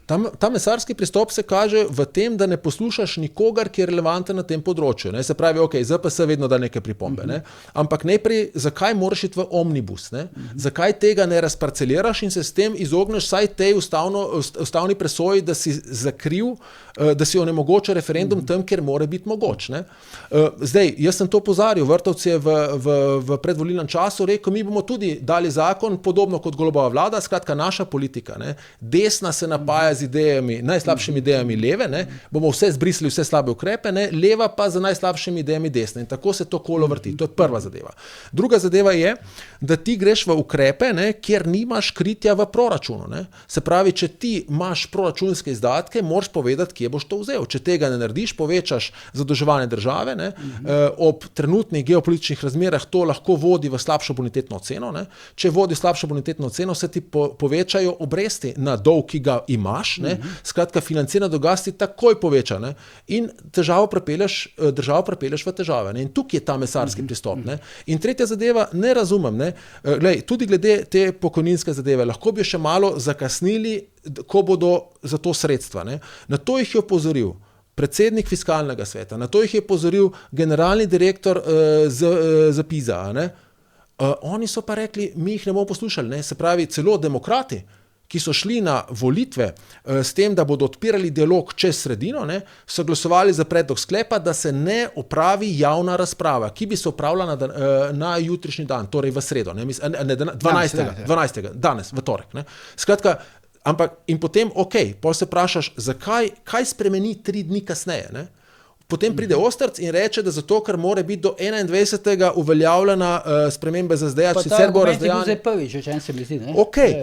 Ta mesarski pristop se kaže v tem, da ne poslušaš nikogar, ki je relevanten na tem področju. Ne? Se pravi, ok, ZPS vedno da neke pripombe, ne? Ampak najprej, zakaj moraš iti v omnibus? Ne? Zakaj tega ne razparceliraš in se s tem izogneš vsaj tej ustavni presoji, da si zakriv, da si onemogoča referendum tam, kjer mora biti mogoč. Ne? Zdaj, jaz sem to opozarjal, Vrtovec je v predvolilnem času rekel, mi bomo tudi dali zakon, podobno kot Golobova vlada, skratka naša politika, ne? Desna se napaja z idejami, najslabšimi idejami leve, ne, bomo vse zbrisali, vse slabe ukrepe, ne, leva pa z najslabšimi idejami desne. In tako se to kolo vrti. To je prva zadeva. Druga zadeva je, da ti greš v ukrepe, ne, kjer nimaš kritja v proračunu. Ne. Se pravi, če ti imaš proračunske izdatke, moraš povedati, kje boš to vzel. Če tega ne narediš, povečaš zadolževanje države, ne, ob trenutnih geopolitičnih razmerah to lahko vodi v slabšo bonitetno oceno. Ne. Če vodi slabšo bonitetno oceno, se ti povečajo obresti na dolg, ki ga imaš. Ne. Skratka, financiranje dolga se ti takoj poveča. Ne. In državo prepelješ v težave. Ne. In tukaj je ta mesarski pristop. Ne. In tretja zadeva, ne razumem. Ne. Glej, tudi glede te pokojninske zadeve, lahko bi še malo zakasnili, ko bodo za to sredstva. Ne. Na to jih je opozoril predsednik fiskalnega sveta, na to jih je opozoril generalni direktor za PISA. Ne. Oni so pa rekli, mi jih ne bomo poslušali. Ne. Se pravi, celo demokrati, ki so šli na volitve s tem, da bodo odpirali dialog čez sredino, ne, so glasovali za predlog sklepa, da se ne opravi javna razprava, ki bi se opravila na jutrišnji dan, torej v sredo, ne, 12. danes, v torek. Ne. Skratka, ampak in potem, potem se vprašaš, kaj spremeni 3 dni kasneje, ne? Potem pride Ostrc in reče, da zato, ker mora biti do 21. uveljavljena spremembe za zdaj, sicer bo razdejan. Pa ta argument je bil zdaj prvič, če en se mi zdi.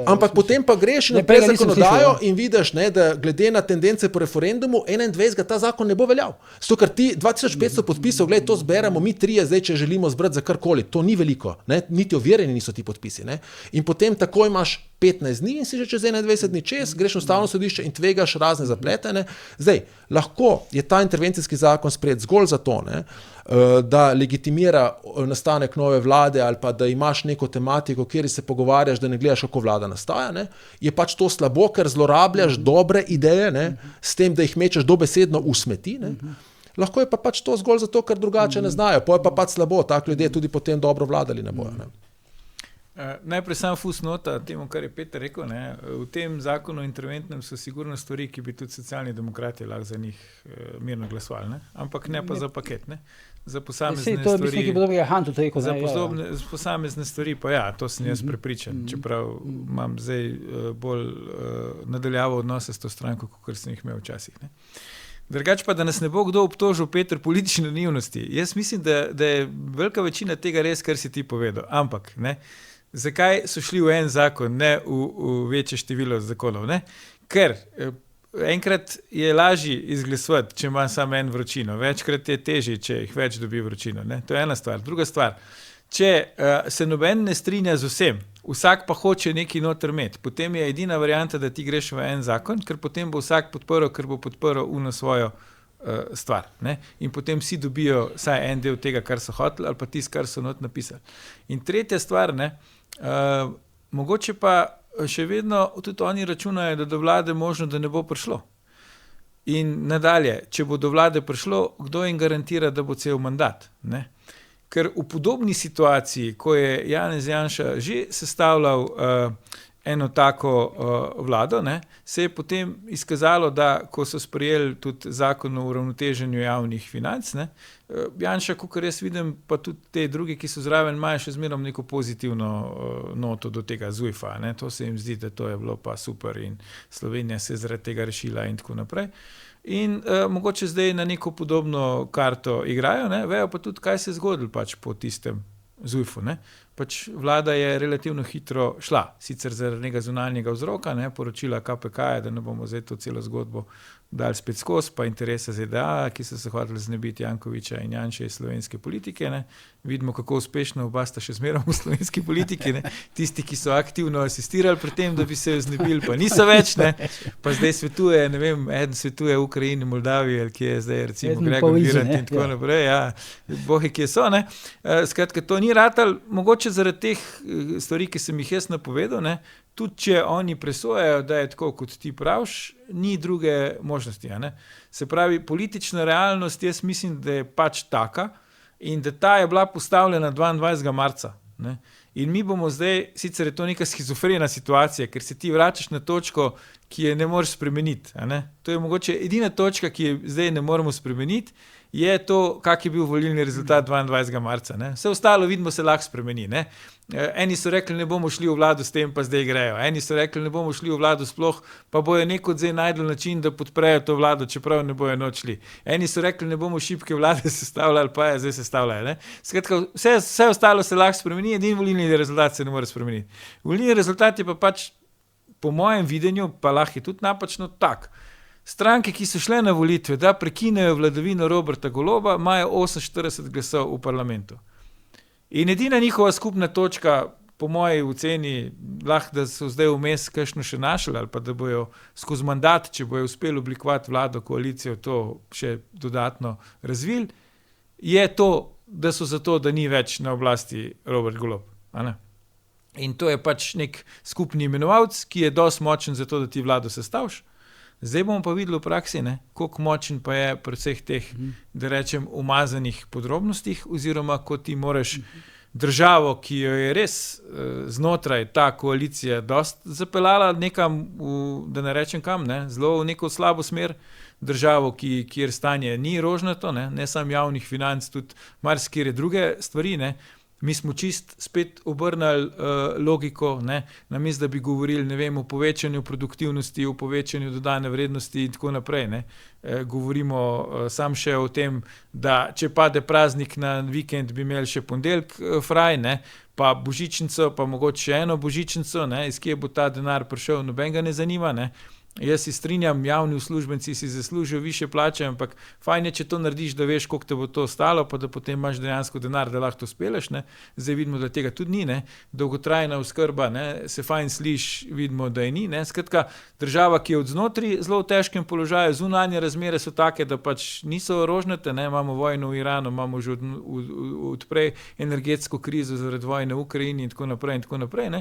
Ampak potem pa greš in naprej zakonodajo in vidiš, ne, da glede na tendence po referendumu 21. ta zakon ne bo veljal. Zato, ker ti 2500 podpisov, gledaj, to zberemo mi 3, zdaj, če želimo zbrati za karkoli. To ni veliko, ne, niti overjeni niso ti podpisi. Ne. In potem takoj imaš 15 dni in si že čez 21 dni čez, greš na ustavno sodišče in tvegaš razne zaplete. Ne. Zdaj, lahko je ta intervencijski zakon sprejet zgolj zato, ne, da legitimira nastanek nove vlade ali pa da imaš neko tematiko, kjer se pogovarjaš, da ne gledaš, kako vlada nastaja. Ne. Je pač to slabo, ker zlorabljaš dobre ideje, ne, s tem, da jih mečeš dobesedno v smeti. Ne. Lahko je pa pač to zgolj zato, ker drugače ne znajo. Po je pa pač slabo, tak ljudje tudi potem dobro vladali ne bojo. Ne. Najprej sam fusnota temu, kar je Peter rekel. Ne. V tem zakonu interventnem so sigurno stvari, ki bi tudi socialni demokrati lahko za njih mirno glasovali, ne. Ampak ne pa za paket. Ne. Za posamezne stvari. To je mislim, ki bo dobrega Han tudi rekel. Za posamezne stvari pa ja, to sem jaz prepričan. Čeprav imam zdaj bolj nadaljavo odnose s to stranko, kot sem jih imel včasih. Ne. Drugače pa, da nas ne bo kdo obtožil, Peter, politične naivnosti. Jaz mislim, da je velika večina tega res, kar si ti povedal. Ampak, ne, zakaj so šli v en zakon, ne v večje število zakonov? Ne? Ker enkrat je lažje izglasovati, če ima samo en vročino. Večkrat je težje, če jih več dobi vročino. Ne? To je ena stvar. Druga stvar, če se noben ne strinja z vsem, vsak pa hoče nekaj noter imeti, potem je edina varianta, da ti greš v en zakon, ker potem bo vsak podprl, ker bo podprl uno svojo stvar. Ne? In potem vsi dobijo vsaj en del tega, kar so hoteli, ali pa tisto, kar so not napisali. In tretja stvar, ne, mogoče pa še vedno tudi oni računajo, da do vlade možno, da ne bo prišlo. In nadalje, če bo do vlade prišlo, kdo jim garantira, da bo cel mandat? Ne? Ker v podobni situaciji, ko je Janez Janša že sestavljal eno tako vlado, ne, se je potem izkazalo, da ko so sprejeli tudi zakon o uravnoteženju javnih financ, ne, Janša, kakor jaz vidim, pa tudi te drugi, ki so zraven, imajo še zmerom neko pozitivno noto do tega ZUJF-a. Ne. To se jim zdi, da to je bilo pa super in Slovenija se je zaradi tega rešila in tako naprej. In mogoče zdaj na neko podobno karto igrajo, ne, vejo pa tudi, kaj se je zgodilo pač po tistem ZUJF-u. Ne. Pač vlada je relativno hitro šla, sicer zaradi nekega zunanjega vzroka, ne, poročila KPK-ja, da ne bomo zdaj to celo zgodbo dali spet skozi, pa interese ZDA, ki so se hoteli znebiti Jankovića in Janše iz slovenske politike. Ne. Vidimo, kako uspešno oba sta še zmerom v slovenski politiki. Ne. Tisti, ki so aktivno asistirali pri tem, da bi se znebili, pa niso več. Ne. Pa zdaj svetuje, ne vem, eden svetuje Ukrajini, Moldaviji, ali kje je zdaj recimo Gregor Virant in tako naprej. Ja, bohe, kje so. Ne. Skratka, to ni ratal, mogoče zaradi teh stvari, ki sem jih jaz napovedal, ne. Tudi če oni presojajo, da je tako, kot ti praviš, ni druge možnosti. Ne? Se pravi, politična realnost, jaz mislim, da je pač taka in da ta je bila postavljena 22. marca. Ne? In mi bomo zdaj, sicer je to neka schizofrena situacija, ker se ti vračaš na točko, ki je ne moreš spremeniti. Ne? To je mogoče edina točka, ki je zdaj ne moremo spremeniti je to, kak je bil volilni rezultat 22. marca. Ne? Vse ostalo vidimo se lahko spremeni. Ne? Eni so rekli, ne bomo šli v vlado s tem, pa zdaj grejo. Eni so rekli, ne bomo šli v vlado sploh, pa bojo neko zdaj najdel način, da podprejo to vlado, čeprav ne bojo nočli. Eni so rekli, ne bomo šibke vlade sestavljali, pa je zdaj sestavljajo. Skratka, vse ostalo se lahko spremeni, edini volilni rezultat se ne more spremeniti. Volilni rezultat je pa pač, po mojem videnju, pa lahko je tudi napačno tak. Stranke, ki so šle na volitve, da prekinejo vladavino Roberta Goloba, imajo 48 glasov v parlamentu. In edina njihova skupna točka, po moji oceni, lahko da so zdaj vmes kakšno še našli, ali pa da bojo skozi mandat, če bojo uspeli oblikovati vlado, koalicijo, to še dodatno razvili, je to, da so zato, da ni več na oblasti Robert Golob. In to je pač nek skupni imenovalec, ki je dosti močen za to, da ti vlado sestaviš. Zdaj bomo pa videli v praksi, koliko močen pa je pri vseh teh, da rečem, umazanih podrobnostih, oziroma ko ti moraš državo, ki jo je res znotraj ta koalicija dosti zapeljala nekam, da ne rečem kam, zelo v neko slabo smer, državo, kjer stanje ni rožnato, ne samo javnih financ, tudi marsikere druge stvari, Mi smo čist spet obrnili logiko, namesto da bi govorili, ne vem, o povečanju produktivnosti, o povečanju dodane vrednosti in tako naprej. Govorimo sam še o tem, da če pade praznik na vikend, bi imeli še ponedeljek fraj, pa božičnico, pa mogoče še eno božičnico, iz kje bo ta denar prišel, nobenega ne zanima, Jaz si strinjam, javni uslužbenci si zaslužijo višje plače, ampak fajn je, če to narediš, da veš, koliko te bo to stalo, pa da potem imaš dejansko denar, da lahko to speleš. Zdaj vidimo, da tega tudi ni. Dolgotrajna oskrba, se fajn sliši, vidimo, da je ni. Skratka, država, ki je od znotraj zelo v težkem položaju, zunanje razmere so take, da pač niso rožnate, imamo vojno v Iranu, imamo že odprej energetsko krizo zaradi vojne v Ukrajini in tako naprej.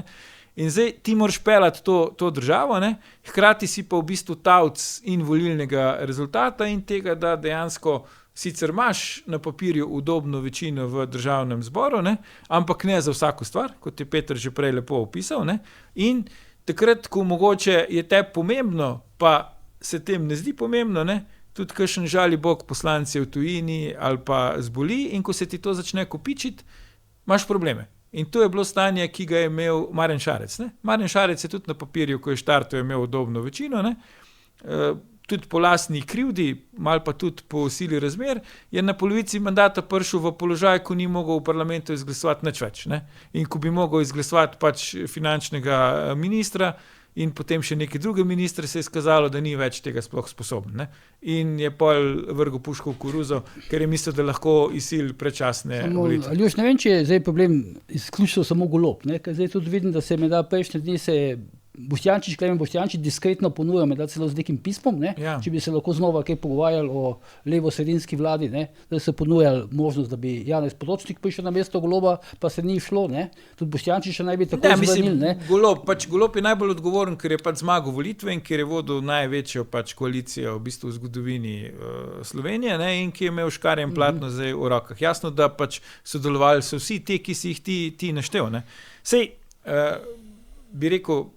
In zdaj ti moraš peljati to državo, hkrati si pa v bistvu tavc in volilnega rezultata in tega, da dejansko sicer imaš na papirju udobno večino v državnem zboru, ampak ne za vsako stvar, kot je Peter že prej lepo opisal. In takrat, ko mogoče je te pomembno, pa se tem ne zdi pomembno, tudi kakšen žali bog poslanci v tujini ali pa zboli, in ko se ti to začne kopičiti, imaš probleme. In to je bilo stanje, ki ga je imel Marjan Šarec. Marjan Šarec je tudi na papirju, ko je štartal, imel udobno večino, tudi po lastni krivdi, malo pa tudi po sili razmer, je na polovici mandata prišel v položaj, ko ni mogel v parlamentu izglasovati nič več. In ko bi mogel izglasovati pač finančnega ministra in potem še neki drugi ministri, se je izkazalo, da ni več tega sploh sposoben. In je pol vrgel puško v koruzo, ker je mislil, da lahko izsil predčasne volitve. Aljoš, ne vem, če je zdaj problem izključno samo Golob, ker zdaj tudi vidim, da se med prejšnje dni se Klemen Boštjančič diskretno ponuja med celo z nekim pismom, če bi se lahko znova kaj pogovarjali o levo-sredinski vladi, da se ponujali možnost, da bi Janez Potočnik prišel na mesto Goloba, pa se ni šlo, tudi Boštjančiča naj bi tako zvrnili. Golob je najbolj odgovoren, ker je pač zmagal volitve in ker je vodil največjo pač koalicijo v bistvu v zgodovini Slovenije, in ki je imel škarje in platno zdaj v rokah. Jasno, da pač sodelovali so vsi te, ki si jih ti naštel. Sej, bi rekel,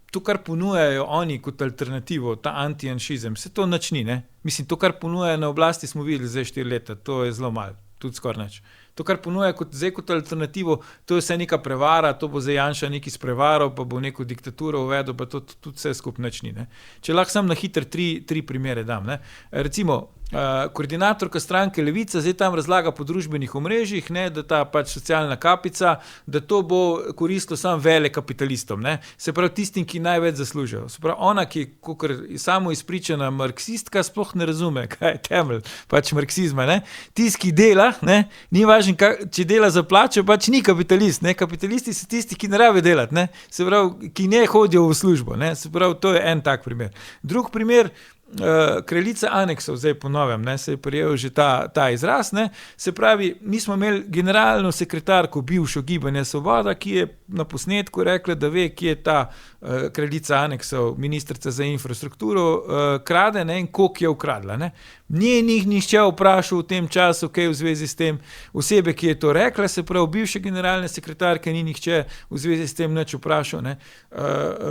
to, kar ponujajo oni kot alternativo, ta anti-janšizem, se to nič ni. Mislim, to, kar ponujajo na oblasti, smo videli zdaj 4 leta, to je zelo malo, tudi skoraj nič. To, kar ponuja zdaj kot alternativo, to je vse neka prevara, to bo zdaj Janša neki sprevaral, pa bo neko diktaturo uvedel, pa to tudi vse skupaj nič ni. Če lahko sam na hitro tri primere dam. Recimo, koordinatorka stranke Levica zdaj tam razlaga po družbenih omrežjih, da ta pač socialna kapica, da to bo koristilo samo velekapitalistom, se pravi tistim, ki največ zaslužijo. Se pravi, ona, ki je samo izpričana marksistka, sploh ne razume, kaj je temelj pač marksizma. Tisti, ki dela, ni važno, če dela za plačo, pač ni kapitalist. Kapitalisti so tisti, ki ne rabijo delati, se pravi, ki ne hodijo v službo. Se pravi, to je en tak primer. Drug primer, kraljica aneksov, zdaj ponovim, se je prijel že ta izraz, se pravi, mi smo imeli generalno sekretarko bivšo Gibanja Svoboda, ki je na posnetku rekla, da ve, kje je ta kraljica aneksov, ministrica za infrastrukturo, krade in koliko je ukradla. Nje ni nihče vprašal v tem času, kaj v zvezi s tem, osebe, ki je to rekla, se pravi, bivše generalne sekretarke, ni nihče v zvezi s tem nič vprašal. Ne.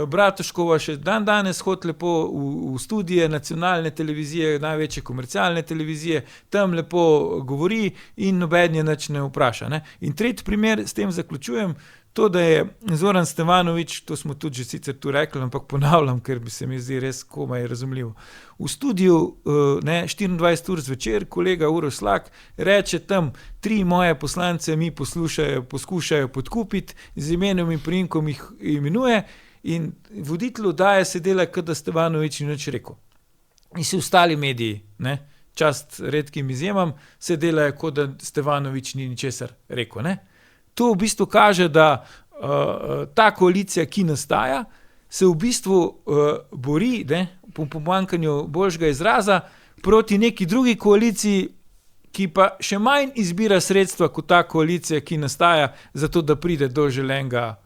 Bratuškova še danes hodi lepo v studije nacionalne televizije, največje komercialne televizije, tam lepo govori in noben je nič ne vpraša. Ne. In tretji primer, s tem zaključujem, to, da je Zoran Stevanovič, to smo tudi že sicer tu rekli, ampak ponavljam, ker bi se mi zdi res komaj razumljivo. V studiu 24 ur zvečer kolega Uroš Slak reče tam, 3 moje poslance mi poskušajo podkupiti, z imenom in priimkom jih imenuje in voditelj oddaje se dela, kot da Stevanovič ni nič rekel. In si ostali mediji, ne, čast redkim izjemam, se delajo, kot da Stevanovič ni ničesar rekel, ne. To v bistvu kaže, da ta koalicija, ki nastaja, se v bistvu bori, ne, po pomanjkanju boljšega izraza, proti neki drugi koaliciji, ki pa še manj izbira sredstva kot ta koalicija, ki nastaja, zato da pride do želenega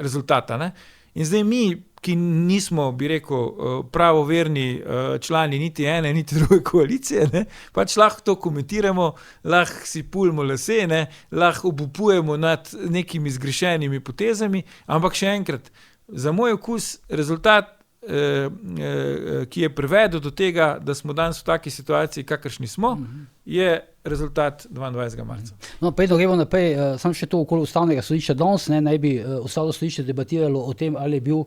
rezultata. Ne. In zdaj mi, ki nismo, bi rekel, pravoverni člani niti ene, niti druge koalicije, ne, pač lahko to komentiramo, lahko si pulimo lase, ne, lahko obupujemo nad nekimi zgrešenimi potezami, ampak še enkrat, za moj okus rezultat, ki je privedel do tega, da smo danes v taki situaciji, kakršni smo, je rezultat 22. marca. No, predno gremo naprej, samo še to okoli ustavnega sodišča. Danes naj bi ustavno sodišče debatiralo o tem, ali je bil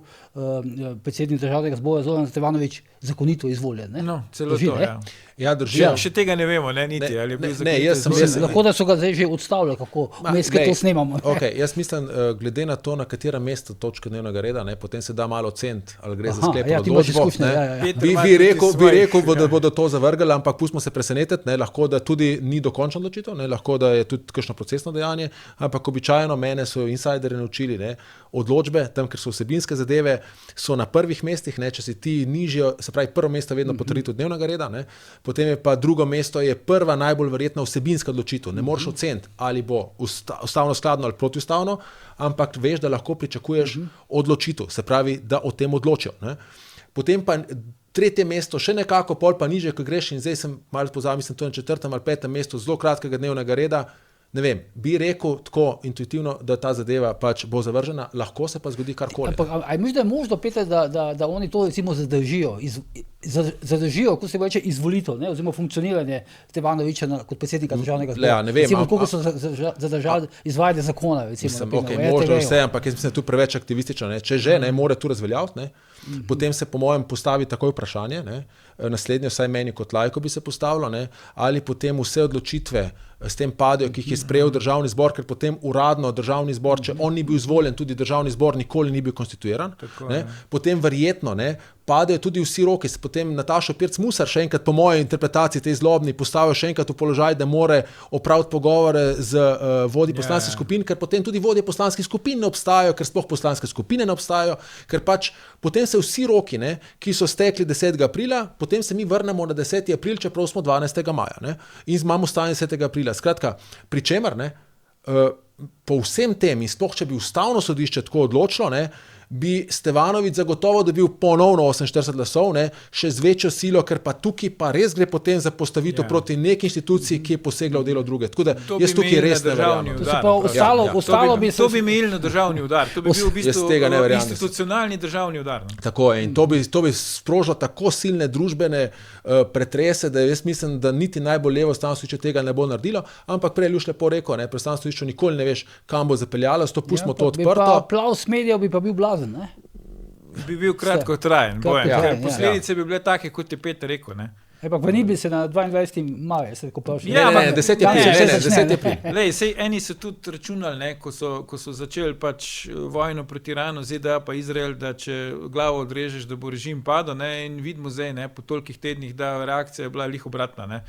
predsednik državnega zbora Zoran Stevanovič zakonito izvoljen. Ne? No, celo Drži, to, ne? ja. Ja, drži. Še tega ne vemo, ne, niti, ali je bil zakonito izvoljen. Lahko, da so ga zdaj že odstavili, kako vmes, kaj to snemamo. Okay, jaz mislim, glede na to, na katera mesta točke dnevnega reda, ne, potem se da malo oceniti, ali gre za sklepno odločbo. Bi rekel, da bodo to zavrgli, ampak pustimo se presenetiti, ne, lahko da tudi ni dokončna odločitev, ne, lahko da je tudi kakšno procesno dejanje, ampak običajno mene so insiderji naučili, ne, odločbe, tam, ker so vsebinske zadeve, so na prvih mestih, ne, če si ti nižjo, se pravi, prvo mesto vedno potrditev dnevnega reda, ne, potem je pa drugo mesto je prva najbolj verjetna vsebinska odločitev. Ne moreš oceniti, ali bo ustavno skladno ali protiustavno, ampak veš, da lahko pričakuješ odločitev, se pravi, da o tem odločijo. Ne. Potem pa tretje mesto, še nekako pol pa niže, ko greš in zdaj sem malo pozabil, mislim, to je na 4. ali 5. mestu zelo kratkega dnevnega reda, ne vem, bi rekel tako intuitivno, da ta zadeva pač bo zavržena, lahko se pa zgodi karkoli. Ali misliš, da je možno, Peter, da oni to recimo zadržijo, ko se reče izvolitev, ne, oziroma funkcioniranje Stevanoviča kot predsednika državnega zbora? Ja, ne vem. Recimo, koliko so zadržali izvajanje zakona, recimo. Mislim, možno vse, ampak jaz mislim, tu preveč aktivistično, ne. Če že, ne, more tu razveljaviti, ne. Potem se po mojem postavi takoj vprašanje, ne, naslednje, vsaj meni kot laiku bi se postavilo, ne, ali potem vse odločitve s tem padejo, ki jih je sprejel državni zbor, ker potem uradno državni zbor, če on ni bil izvoljen, tudi državni zbor nikoli ni bil konstituiran, tako, ne, potem verjetno, ne, padejo tudi vsi roki, se potem Natašo Pirc Musar še enkrat po moji interpretaciji tej zlobni postavijo še enkrat v položaj, da more opraviti pogovore z vodji poslanskih skupin, ker potem tudi vodje poslanskih skupin ne obstajajo, ker sploh poslanske skupine ne obstajajo, ker pač potem se vsi roki, ne, ki so stekli 10. aprila, potem se mi vrnemo na 10. april, čeprav smo 12. maja, ne, in imamo stanje 10. aprila. Skratka, pri čemer, ne, po vsem tem in sploh, če bi ustavno sodišče tako odločilo, ne, bi Stevanovič zagotovo dobil ponovno 48 glasov, ne, še z večjo silo, ker pa tukaj pa res gre potem za postavitev proti neki inštituciji, ki je posegla v delo druge. Tako da jaz tukaj res ne verjamem. To bi imeli na državni udar. To bi bil v bistvu institucionalni državni udar. Tako je. In to bi sprožilo tako silne družbene pretrese, da jaz mislim, da niti najbolj levo ustavno sodišče tega ne bo naredilo, ampak prej Luš lepo rekel, ne, pri ustavnem sodišču nikoli ne veš, kam bo zapeljalo, to pustimo to odprto. Aplavz medijev bi pa bil blazen, ne? Bi bil kratkotrajen, bojem. Posledice bi bile take, kot je Peter rekel, ne? Ampak vrnili bi se na 22. maja, se tako pravi. Ja, ne, 10. april. Lej, sej eni so tudi računali, ne, ko so začeli pač vojno proti Iranu, ZDA pa Izrael, da če glavo odrežeš, da bo režim padel, ne, in vidimo zdaj, ne, po tolikih tednih, da reakcija je bila lih obratna, ne.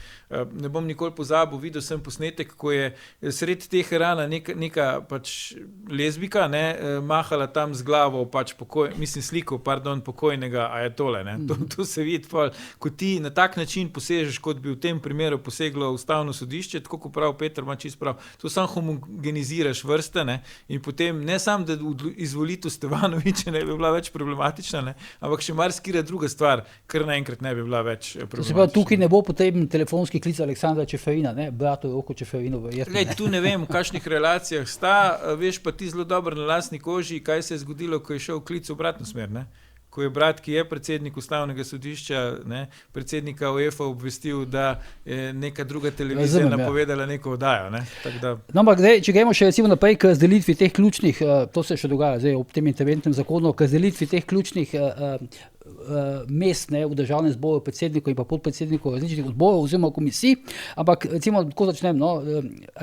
Ne bom nikoli pozabil, videl sem posnetek, ko je sred Teherana neka pač lezbika, ne, mahala tam z glavo pač pokojnega ajatole, ne. To se vidi, ko ti na tak način način posežeš, kot bi v tem primeru poseglo Ustavno sodišče, tako kot prav Peter ima čisto prav, to samo homogeniziraš vrste, ne, in potem ne samo, da izvolitev Stevanovića ne bi bila več problematična, ne, ampak še marsikira druga stvar, kar naenkrat ne bi bila več problematična. Tukaj ne bo potreben telefonski klic Aleksandra Čeferina, ne, bratu Roko Čeferinu. Tu ne vem, v kakšnih relacijah sta, veš pa ti zelo dobro na lastni koži, kaj se je zgodilo, ko je šel klic v obratno smer, ne? Ko je brat, ki je predsednik Ustavnega sodišča, ne, predsednika UEFA obvestil, da je neka druga televizija napovedala neko oddajo. Ne? No, ampak zdaj, če gremo še recimo naprej k razdelitvi teh ključnih, to se še dogaja zdaj ob tem interventnem zakonu, k razdelitvi teh ključnih mest, ne, v državnem zboru, predsednikov in pa podpredsednikov različnih odborov oziroma komisij, ampak recimo, tako začnem, no,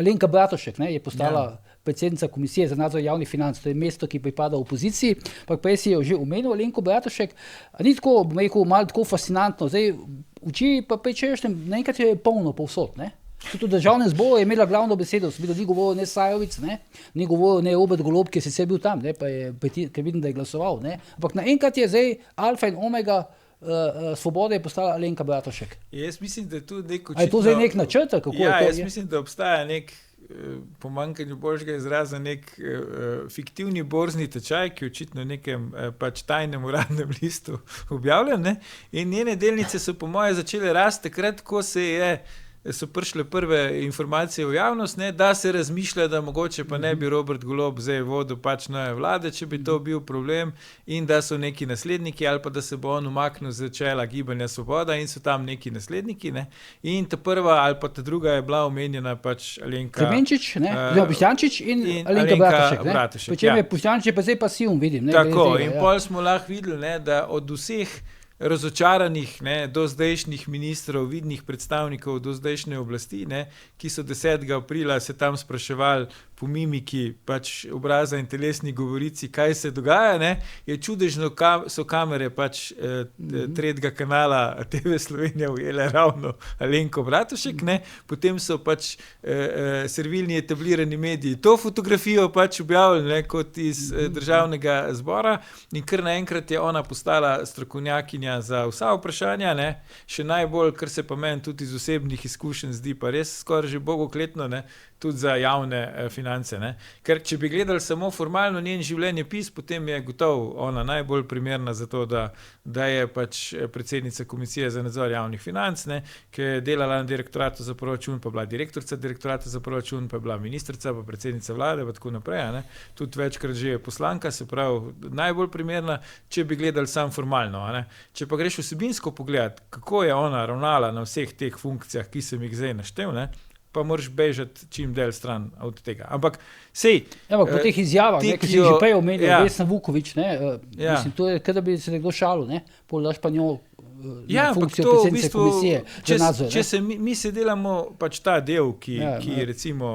Alenka Bratušek, ne, je postala predsednica komisije za nadzor javnih financ, to je mesto, ki pripada opoziciji, pa prej si jo že omenil, Alenko Bratušek, a ni tako, bom rekel, malo tako fascinantno, zdaj včeraj pa prečerajšnjem, naenkrat je polno povsod, ne? Tudi v državnem zboru je imela glavno besedo, ni govoril ne Sajovic, ne? Ni govoril ne Robert Golob, ki je sicer bil tam, ne? Pa je, ker vidim, da je glasoval, ne? Ampak naenkrat je zdaj alfa in omega Svobode je postala Alenka Bratušek. Jaz mislim, da je tu nek očitno... A je to zdaj nek načrt? Jaz mislim, da obstaja nek pomanjkanju božjega izraza nek fiktivni borzni tečaj, ki je očitno nekem pač tajnem uradnem listu objavljen, ne? In njene delnice so po moje začele rasti takrat, ko so prišle prve informacije v javnost, ne, da se razmišlja, da mogoče pa ne bi Robert Golob zdaj vodil pač nove vlade, če bi to bil problem, in da so neki nasledniki ali pa da se bo on umaknil z čela Gibanja Svoboda in so tam neki nasledniki, ne. In ta prva ali pa ta druga je bila omenjena pač Alenka Klemenčič, ne, Boštjančič in Alenka Bratušek, ne. Pričem je Boštjančič pa zdaj pasivn, vidim. Ne, tako, in pol smo lahko videli, ne, da od vseh razočaranih, ne, do zdajšnjih ministrov, vidnih predstavnikov do zdajšnje oblasti, ne, ki so 10. aprila se tam spraševali po mimiki pač obraza in telesni govorici, kaj se dogaja, ne, je čudežno, so kamere pač tretjega kanala TV Slovenija ujele ravno Alenko Bratušek, ne, potem so pač servilni etablirani mediji to fotografijo pač objavili, ne, kot iz državnega zbora, in kar naenkrat je ona postala strokovnjakinja za vsa vprašanja, ne, še najbolj, kar se pa meni tudi iz osebnih izkušenj zdi pa res skoraj že bogokletno, ne, tudi za javne finance, ne. Ker če bi gledali samo formalno njen življenjepis, potem je gotovo ona najbolj primerna za to, da je pač predsednica Komisije za nadzor javnih financ, ne, ki je delala na direktoratu za proračun, pa bila direktorica direktorata za proračun, pa je bila ministrica, pa predsednica vlade, pa tako naprej, ne. Tudi večkrat že je poslanka, se pravi najbolj primerna, če bi gledali samo formalno, ne. Če pa greš vsebinsko pogledati, kako je ona ravnala na vseh teh funkcijah, ki sem jih zdaj naštel, ne, pa moraš bežati čim del stran od tega. Ampak sej... po teh izjavah, ki si že prej omenil, Vesna Vuković, ne, mislim, to je, kada bi se nekdo šalil, ne, pol daš pa njo na funkcijo predsednice komisije za nadzor. Če se mi se delamo pač ta del, ki recimo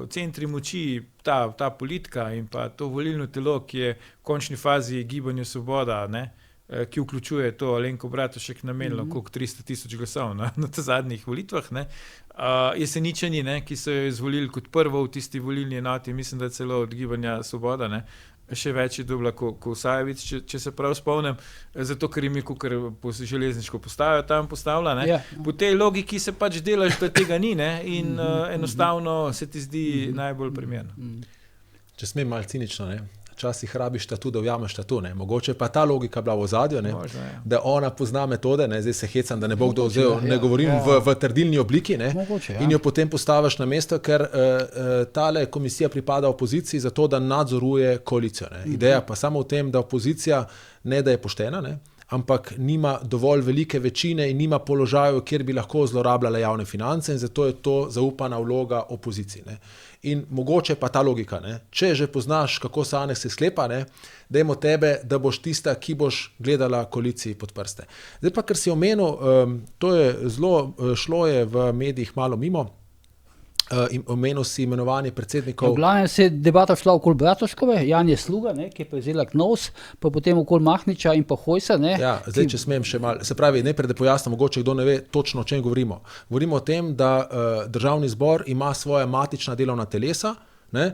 centri moči, ta politika in pa to volilno telo, ki je v končni fazi Gibanje Svoboda, ne, ki vključuje to Alenko Bratušek namenilo koliko 300,000 glasov na zadnjih volitvah, ne, Jeseničani, ne, ki so jo izvolili kot prvo v tisti volilni enoti, mislim, da celo od Gibanja Svoboda, ne, še več je dobila kot Sajovic, če se prav spomnim, zato ker jim je kukar železniško postajo tam postavila, ne. Po tej logiki se pač delaš, da tega ni, ne, in enostavno se ti zdi najbolj primerno. Če smem malo cinično, ne. Včasih rabiš tatu, da ujameš tatu, ne. Mogoče pa ta logika bila v ozadju, ne, da ona pozna metode, ne, zdaj se hecam, da ne bo kdo vzel, ne govorim v trdilni obliki, ne, in jo potem postaviš na mesto, ker tale komisija pripada opoziciji zato, da nadzoruje koalicijo, ne. Ideja pa samo v tem, da opozicija ne da je poštena, ne, ampak nima dovolj velike večine in nima položajev, kjer bi lahko zlorabljala javne finance, in zato je to zaupana vloga opoziciji, ne. In mogoče pa ta logika, ne, če že poznaš, kako se anekse sklepa, ne, dajmo tebe, da boš tista, ki boš gledala koaliciji pod prste. Zdaj pa, ker si omenil, to je zelo, šlo je v medijih malo mimo, omenil si imenovanje predsednikov. V glavnem se je debata šla okoli Bratuškove, Janje Sluga, ne, ki je prevzela KNOVS, pa potem okoli Mahniča in pa Hojsa. Ne, ja, zdaj, če smem še malo, se pravi, najprej da pojasnim, mogoče kdo ne ve točno, o čem govorimo. Govorimo o tem, da državni zbor ima svoja matična delovna telesa, ne,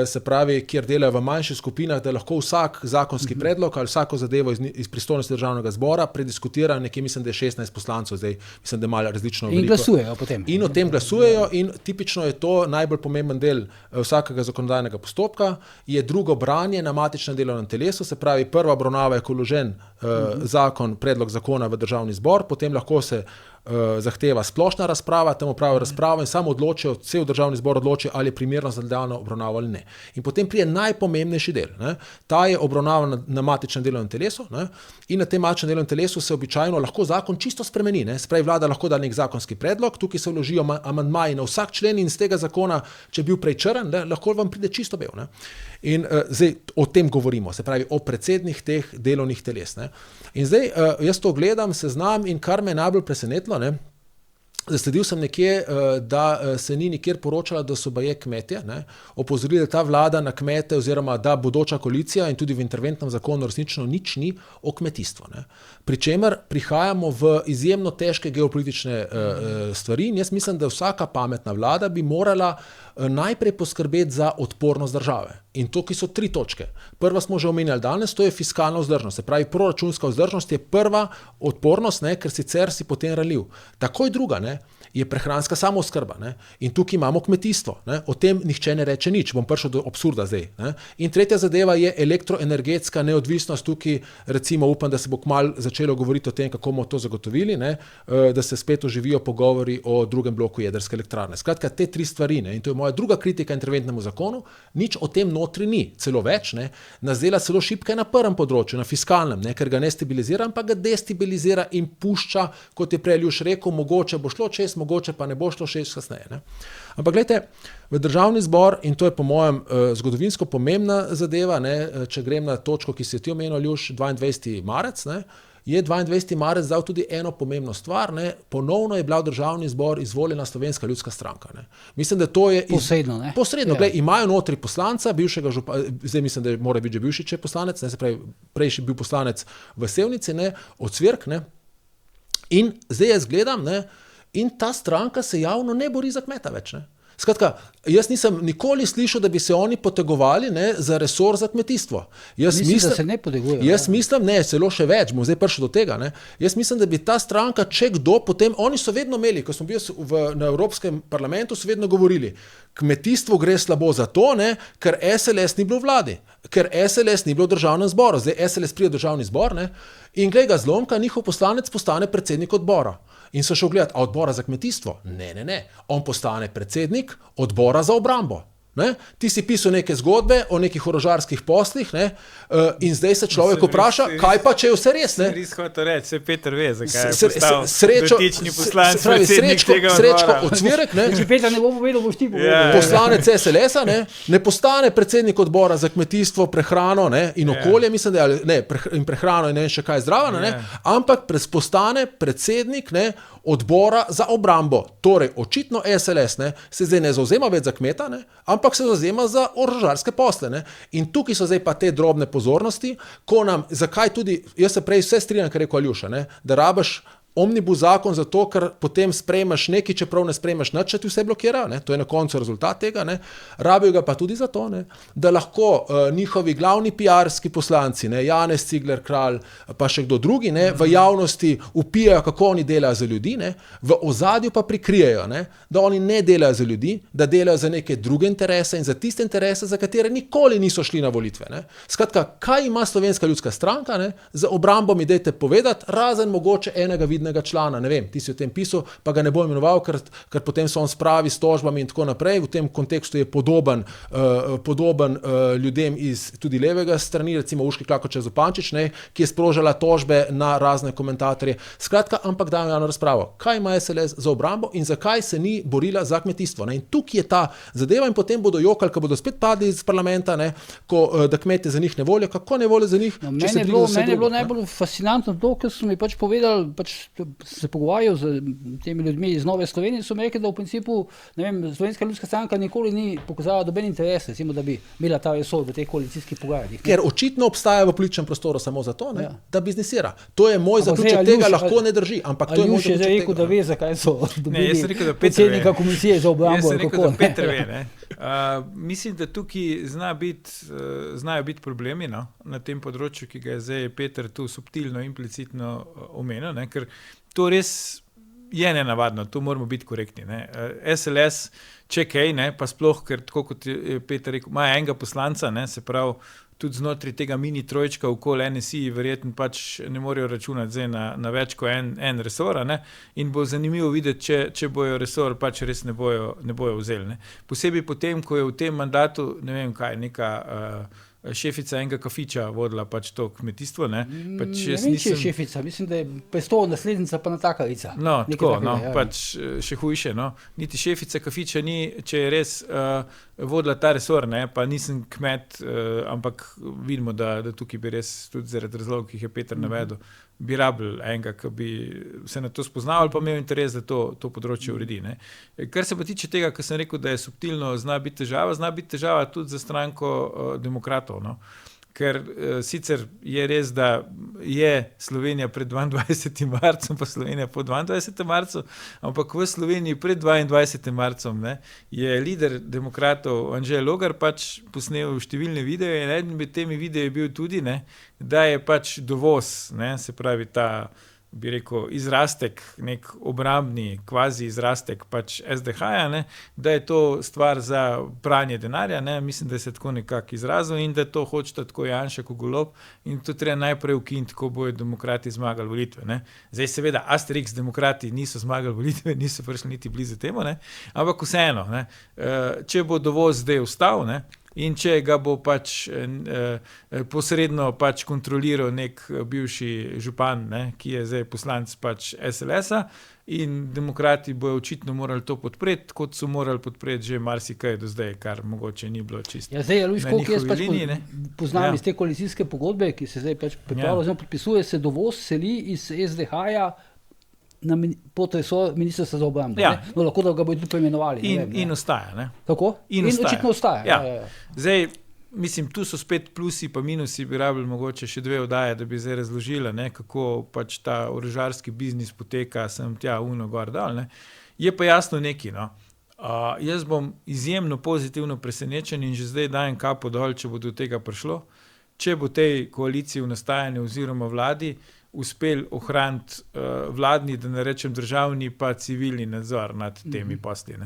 se pravi, kjer delajo v manjših skupinah, da lahko vsak zakonski predlog ali vsako zadevo iz pristojnosti državnega zbora prediskutira nekje, mislim, da je 16 poslancev, zdaj mislim, da je malo različno. In glasujejo potem. In o tem glasujejo in tipično je to najbolj pomemben del vsakega zakonodajnega postopka, je drugo branje na matičnem delovnem telesu, se pravi, prva obravnava je, ko vložen predlog zakona v državni zbor, potem lahko se zahteva splošna razprava, tam opravijo razpravo in samo odločijo, cel državni zbor odloči, ali je primerno za nadaljnjo obravnavo ali ne. In potem pride najpomembnejši del. Ne? Ta je obravnava na matičnem delovnem telesu, ne? In na tem matičnem delovnem telesu se običajno lahko zakon čisto spremeni. Ne? Spravi, vlada lahko da nek zakonski predlog, tukaj se vložijo amandmaji na vsak člen in z tega zakona, če je bil prej črn, lahko vam pride čisto bel. Ne? In zdaj o tem govorimo, se pravi o predsednih teh delovnih teles. Ne? In zdaj jaz to gledam, seznam in kar me najbolj presenetilo, ne? Zasledil sem nekje, da se ni nikjer poročala, da so baje kmetje, ne, opozorili, da ta vlada na kmete oziroma da bodoča koalicija in tudi v interventnem zakonu resnično nič ni o kmetijstvu. Ne. Pričemer prihajamo v izjemno težke geopolitične stvari in jaz mislim, da vsaka pametna vlada bi morala najprej poskrbeti za odpornost države. In tukaj so 3 točke. Prva smo že omenjali danes, to je fiskalna vzdržnost. Se pravi, proračunska vzdržnost je prva odpornost, ne, ker sicer si potem ranljiv. Takoj druga, ne, je prehranska samooskrba, ne. In tukaj imamo kmetijstvo. Ne. O tem nihče ne reče nič, bom prišel do absurda zdaj. Ne. In tretja zadeva je elektroenergetska neodvisnost. Tukaj recimo upam, da se bo kmalu začelo govoriti o tem, kako bomo to zagotovili, ne, da se spet oživijo pogovori o drugem bloku jedrske elektrarne. Skratka, te 3 stvari, ne, in to je moja druga kritika interventnemu zakonu, nič o tem notri ni, celo več, ne, nas dela celo šibke na prvem področju, na fiskalnem, ne, ker ga ne stabilizira, ampak ga destabilizira in pušča, kot je prej Aljuš rekel, mogoče bo šlo čez, mogoče pa ne bo šlo čez kasneje. Ne. Ampak gledajte, v državni zbor, in to je po mojem zgodovinsko pomembna zadeva, ne, če grem na točko, ki si ti omenil, Aljuš, 22. marec, ne, je 22. marec dal tudi eno pomembno stvar, ne, ponovno je bila v državni zbor izvoljena Slovenska ljudska stranka. Ne. Mislim, da to je posredno, ne? Posredno, gled, imajo notri poslanca, bivšega župana, zdaj mislim, da mora biti že bivši, če je poslanec, ne, se pravi, prej je bil poslanec v Sevnici, ne, od Cvirk, ne, in zdaj jaz gledam, ne, in ta stranka se javno ne bori za kmeta več, ne. Skratka, jaz nisem nikoli slišal, da bi se oni potegovali, ne, za resor za kmetijstvo. Mislim, da se ne potegujejo. Jaz mislim, ne, celo še več, bom zdaj prišel do tega. Ne. Jaz mislim, da bi ta stranka, če kdo, potem, oni so vedno imeli, ko smo bili na Evropskem parlamentu, so vedno govorili, kmetijstvo gre slabo zato, ne, ker SLS ni bilo v vladi, ker SLS ni bilo v državnem zboru. Zdaj SLS pride v državni zbor, ne, in glej ga zlomka, njihov poslanec postane predsednik odbora. In so šel gledati, a odbora za kmetijstvo? Ne. On postane predsednik odbora za obrambo. Ne? Ti si pisal neke zgodbe o nekih orožarskih poslih, ne? In zdaj se človek vpraša, kaj pa, če je vse res? Ne? Res hotel reči, se Peter ve, zakaj je postal dotični poslanec predsednik tega odbora. Srečko od Cvirek, ne? Če Peter ne bo povedal, boš ti povedal. Poslanec SLS-a, ne postane predsednik odbora za kmetijstvo, prehrano, ne? In okolje, mislim, da je, in prehrano in ne vem še kaj zdravo, ne? Ampak postane predsednik, ne, odbora za obrambo. Torej, očitno SLS, ne, se zdaj ne zauzema več za kmeta, ne, ampak se zauzema za orožarske posle. Ne. In tukaj so zdaj pa te drobne pozornosti, ko nam, zakaj tudi, jaz se prej vse strinjam, kar je rekel Aljuša, ne, da rabiš omnibus zakon zato, ker potem sprejmeš nekaj, čeprav ne sprejmeš nič, če ti vse blokirajo, ne? To je na koncu rezultat tega, ne? Rabijo ga pa tudi zato, ne? Da lahko njihovi glavni PR-ski poslanci, ne? Janez Cigler Kralj, pa še kdo drugi, ne? V javnosti vpijajo, kako oni delajo za ljudi, ne? V ozadju pa prikrijejo, ne? Da oni ne delajo za ljudi, da delajo za neke druge interese in za tiste interese, za katere nikoli niso šli na volitve, ne? Skratka, kaj ima Slovenska ljudska stranka, ne? Za obrambo mi dajte povedati, razen mogoče enega člana, ne vem, ti si o tem pisal, pa ga ne bo imenoval, ker potem so on spravi s tožbami in tako naprej. V tem kontekstu je podoben ljudem iz tudi levega strani, recimo Urški Klakočar Zupančič, ne, ki je sprožala tožbe na razne komentatorje. Skratka, ampak dajo javno razpravo. Kaj ima SLS za obrambo in zakaj se ni borila za kmetijstvo? Ne? In tukaj je ta zadeva in potem bodo jokali, ko bodo spet padli iz parlamenta, ne, da kmetje za njih ne volijo. Kako ne volijo za njih? No, mene je bilo najbolj fascinantno to, ker so mi pač povedali, se pogovarjal z temi ljudmi iz Nove Slovenije, so mi rekli, da v principu, ne vem, Slovenska ljudska stranka nikoli ni pokazala doben interes, recimo, da bi imela ta resor v teh koalicijskih pogajanjih. Ker očitno obstaja v političnem prostoru samo zato, da biznisira. To je moj zaključek, tega lahko ne drži. Ampak to je moj zaključek. Jaz rekel, da ve, zakaj so dobili predsednika komisije za obrambo. Jaz sem rekel, da Peter ve. Mislim, da tukaj znajo biti problemi na tem področju, ki ga je zdaj Peter tu subtilno, implicitno omenil, ker to res je nenavadno, tu moramo biti korektni. SLS, če kaj, pa sploh, ker tako kot je Peter rekel, ima enega poslanca, se pravi, tudi znotraj tega mini trojčka okoli NSI verjetno pač ne morejo računati zdaj na več kot en resor, in bo zanimivo videti, če bojo resor pač res ne bojo vzeli. Posebej potem, ko je v tem mandatu, ne vem kaj, neka šefica enega kafiča vodila pač to kmetijstvo. Ne vem, če je šefica, mislim, da je prestolna naslednica pa natakarica. Pač še hujše. Niti šefica kafiča ni, če je res vodila ta resor, pa nisem kmet, ampak vidimo, da tukaj bi res tudi zaradi razlogov, ki jih je Peter navedel, bi rabili enega, ki bi se na to spoznal ali pa imel interes, da to področje uredi. Kar se pa tiče tega, kar sem rekel, da je subtilno, zna biti težava tudi za stranko demokratov. Ker sicer je res, da je Slovenija pred 22. marcem, pa Slovenija po 22. marcu, ampak v Sloveniji pred 22. marcem je lider demokratov Anže Logar pač posnel številne videe in eden med temi videi je bil tudi, da je pač dovoz, se pravi ta, bi rekel, izrastek, nek obrambni kvazi izrastek pač SDH-ja, da je to stvar za pranje denarja, mislim, da se tako nekako izrazil in da to hočeta tako Janša kot Golob in to treba najprej ukiniti, ko bojo demokrati zmagali volitve. Zdaj seveda Asterix demokrati niso zmagali volitve, niso prišli niti blizu temu, ampak vseeno, če bo dovoz zdaj ostal, in če ga bo pač posredno pač kontroliral nek bivši župan, ki je zdaj poslanec pač SLS-a in demokrati bojo očitno morali to podpreti, kot so morali podpreti že marsikaj do zdaj, kar mogoče ni bilo čisto. Ja, zdaj, Luis, koliko jaz pač poznam iz te koalicijske pogodbe, ki se zdaj pač pripravlja, podpisuje se dovoz, seli iz SDH-ja pod resor ministrstva za obrambo. Lahko da ga bodo tudi preimenovali. In ostaja. Tako? In očitno ostaja. Ja. Zdaj, mislim, tu so spet plusi pa minusi, bi rabili mogoče še 2 oddaje, da bi zdaj razložila, kako pač ta orožarski biznis poteka, sem tja uno gor dal. Je pa jasno nekaj, jaz bom izjemno pozitivno presenečen in že zdaj dajem kapo dol, če bo do tega prišlo, če bo tej koaliciji v nastajanju oziroma vladi uspel ohraniti vladni, da ne rečem državni, pa civilni nadzor nad temi posli.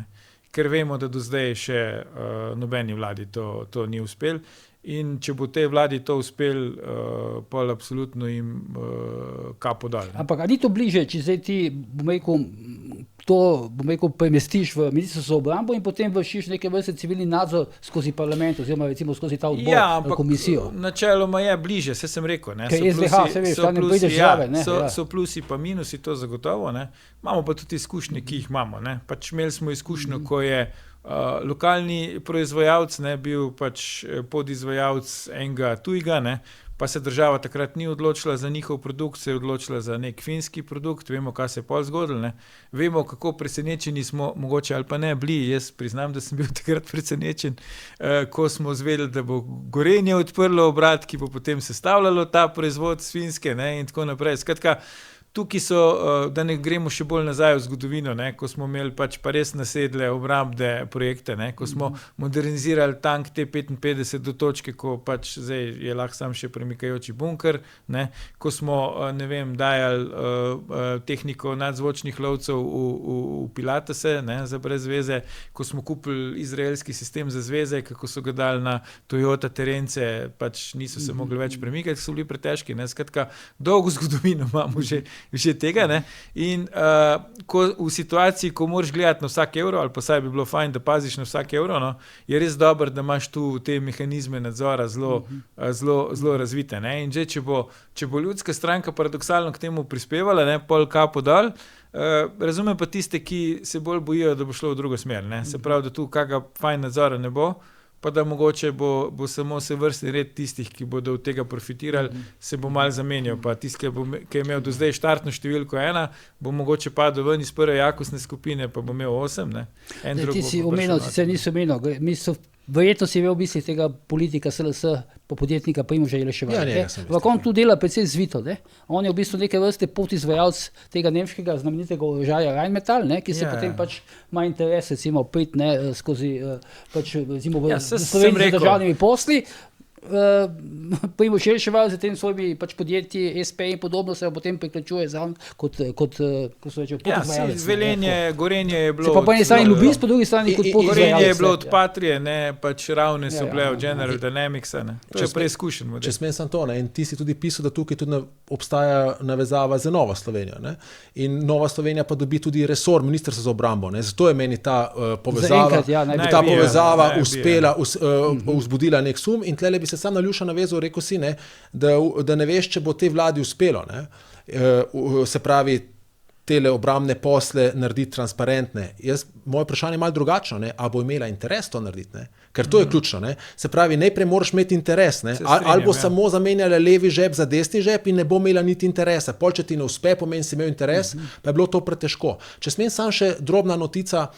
Ker vemo, da do zdaj še nobeni vladi to ni uspel in če bo tej vladi to uspel, pol absolutno jim kapo dol. Ampak a ni to bliže, če zdaj ti, premestiš v ministrstvo za obrambo in potem vršiš neke vrste civilni nadzor skozi parlament oziroma recimo skozi ta odbor, komisijo? Načeloma je bliže, saj sem rekel. So plusi pa minusi, to zagotovo. Imamo pa tudi izkušnje, ki jih imamo. Pač imeli smo izkušnjo, ko je lokalni proizvajalec bil pač podizvajalec enega tujega, pa se država takrat ni odločila za njihov produkt, se je odločila za nek finski produkt, vemo, kaj se je pol zgodilo, vemo, kako presenečeni smo, mogoče ali pa ne bili, jaz priznam, da sem bil takrat presenečen, ko smo zvedeli, da bo Gorenje odprlo obrat, ki bo potem sestavljalo ta proizvod s Finske in tako naprej. Skratka, tukaj so, da ne gremo še bolj nazaj v zgodovino, ko smo imeli pač pa res nasedle obrambne projekte, ko smo modernizirali tank T-55 do točke, ko pač zdaj je lahko sam še premikajoči bunker, ko smo, ne vem, dajali tehniko nadzvočnih lovcev v Pilatese, za brez veze, ko smo kupili izraelski sistem za zveze, kako so ga dali na Toyota terence, pač niso se mogli več premikati, so bili pretežki. Skratka, dolgo zgodovino imamo že tega, in v situaciji, ko moraš gledati na vsak evro, ali pa saj bi bilo fajn, da paziš na vsak evro, je res dobro, da imaš tu te mehanizme nadzora zelo razvite. In že, če bo ljudska stranka paradoksalno k temu prispevala, pol kapo dol, razumem pa tiste, ki se bolj bojijo, da bo šlo v drugo smer. Se pravi, da tu kakega fajn nadzora ne bo, pa da mogoče bo samo se vrstni red tistih, ki bodo od tega profitirali, se bo malo zamenjal, pa tisti, ki je imel do zdaj štartno številko 1, bo mogoče padel ven iz prve jakostne skupine, pa bo imel 8, ne. Ti si omenil, sicer nisi omenil, verjetno si imel v mislih tega politika SLS, pa podjetnika Primoža Jeleševarja. Ampak on tu dela precej zvito, ne. On je v bistvu neke vrste podizvajalec tega nemškega znamenitega orožja Rheinmetall, ne, ki se potem pač ima interes, recimo, priti, ne, skozi pač, recimo, v Sloveniji z državnimi posli. Primož Jeleševar z tem svojimi pač podjetji, SP in podobno se potem priključuje za kot so reče, podizvajalec. Velenje, Gorenje je bilo... Se pa po eni strani lobist, po drugi strani kot podizvajalec. Gorenje je bilo od Patrie, ne, pač ravne so bile od General Dynamicsa, ne. To je preizkušen model. Če smem sam to, ne, in ti si tudi pisal, da tukaj tudi obstaja navezava za Novo Slovenijo, ne. In Nova Slovenija pa dobi tudi resor Ministrstva za obrambo, ne. Zato je meni ta povezava, povezava uspela, vzbudila nek sum in tlele bi se sam na Ljuša navezal, rekel si, ne, da ne veš, če bo tej vladi uspelo, ne, se pravi, tele obrambne posle narediti transparentne. Moje vprašanje je malo drugačno, ne, a bo imela interes to narediti, ne, ker to je ključno, ne. Se pravi, najprej moraš imeti interes, ne, ali bo samo zamenjala levi žep za desni žep in ne bo imela niti interesa. Pol, če ti ne uspe, pomeni si imel interes, pa je bilo to pretežko. Če smem sam še drobna notica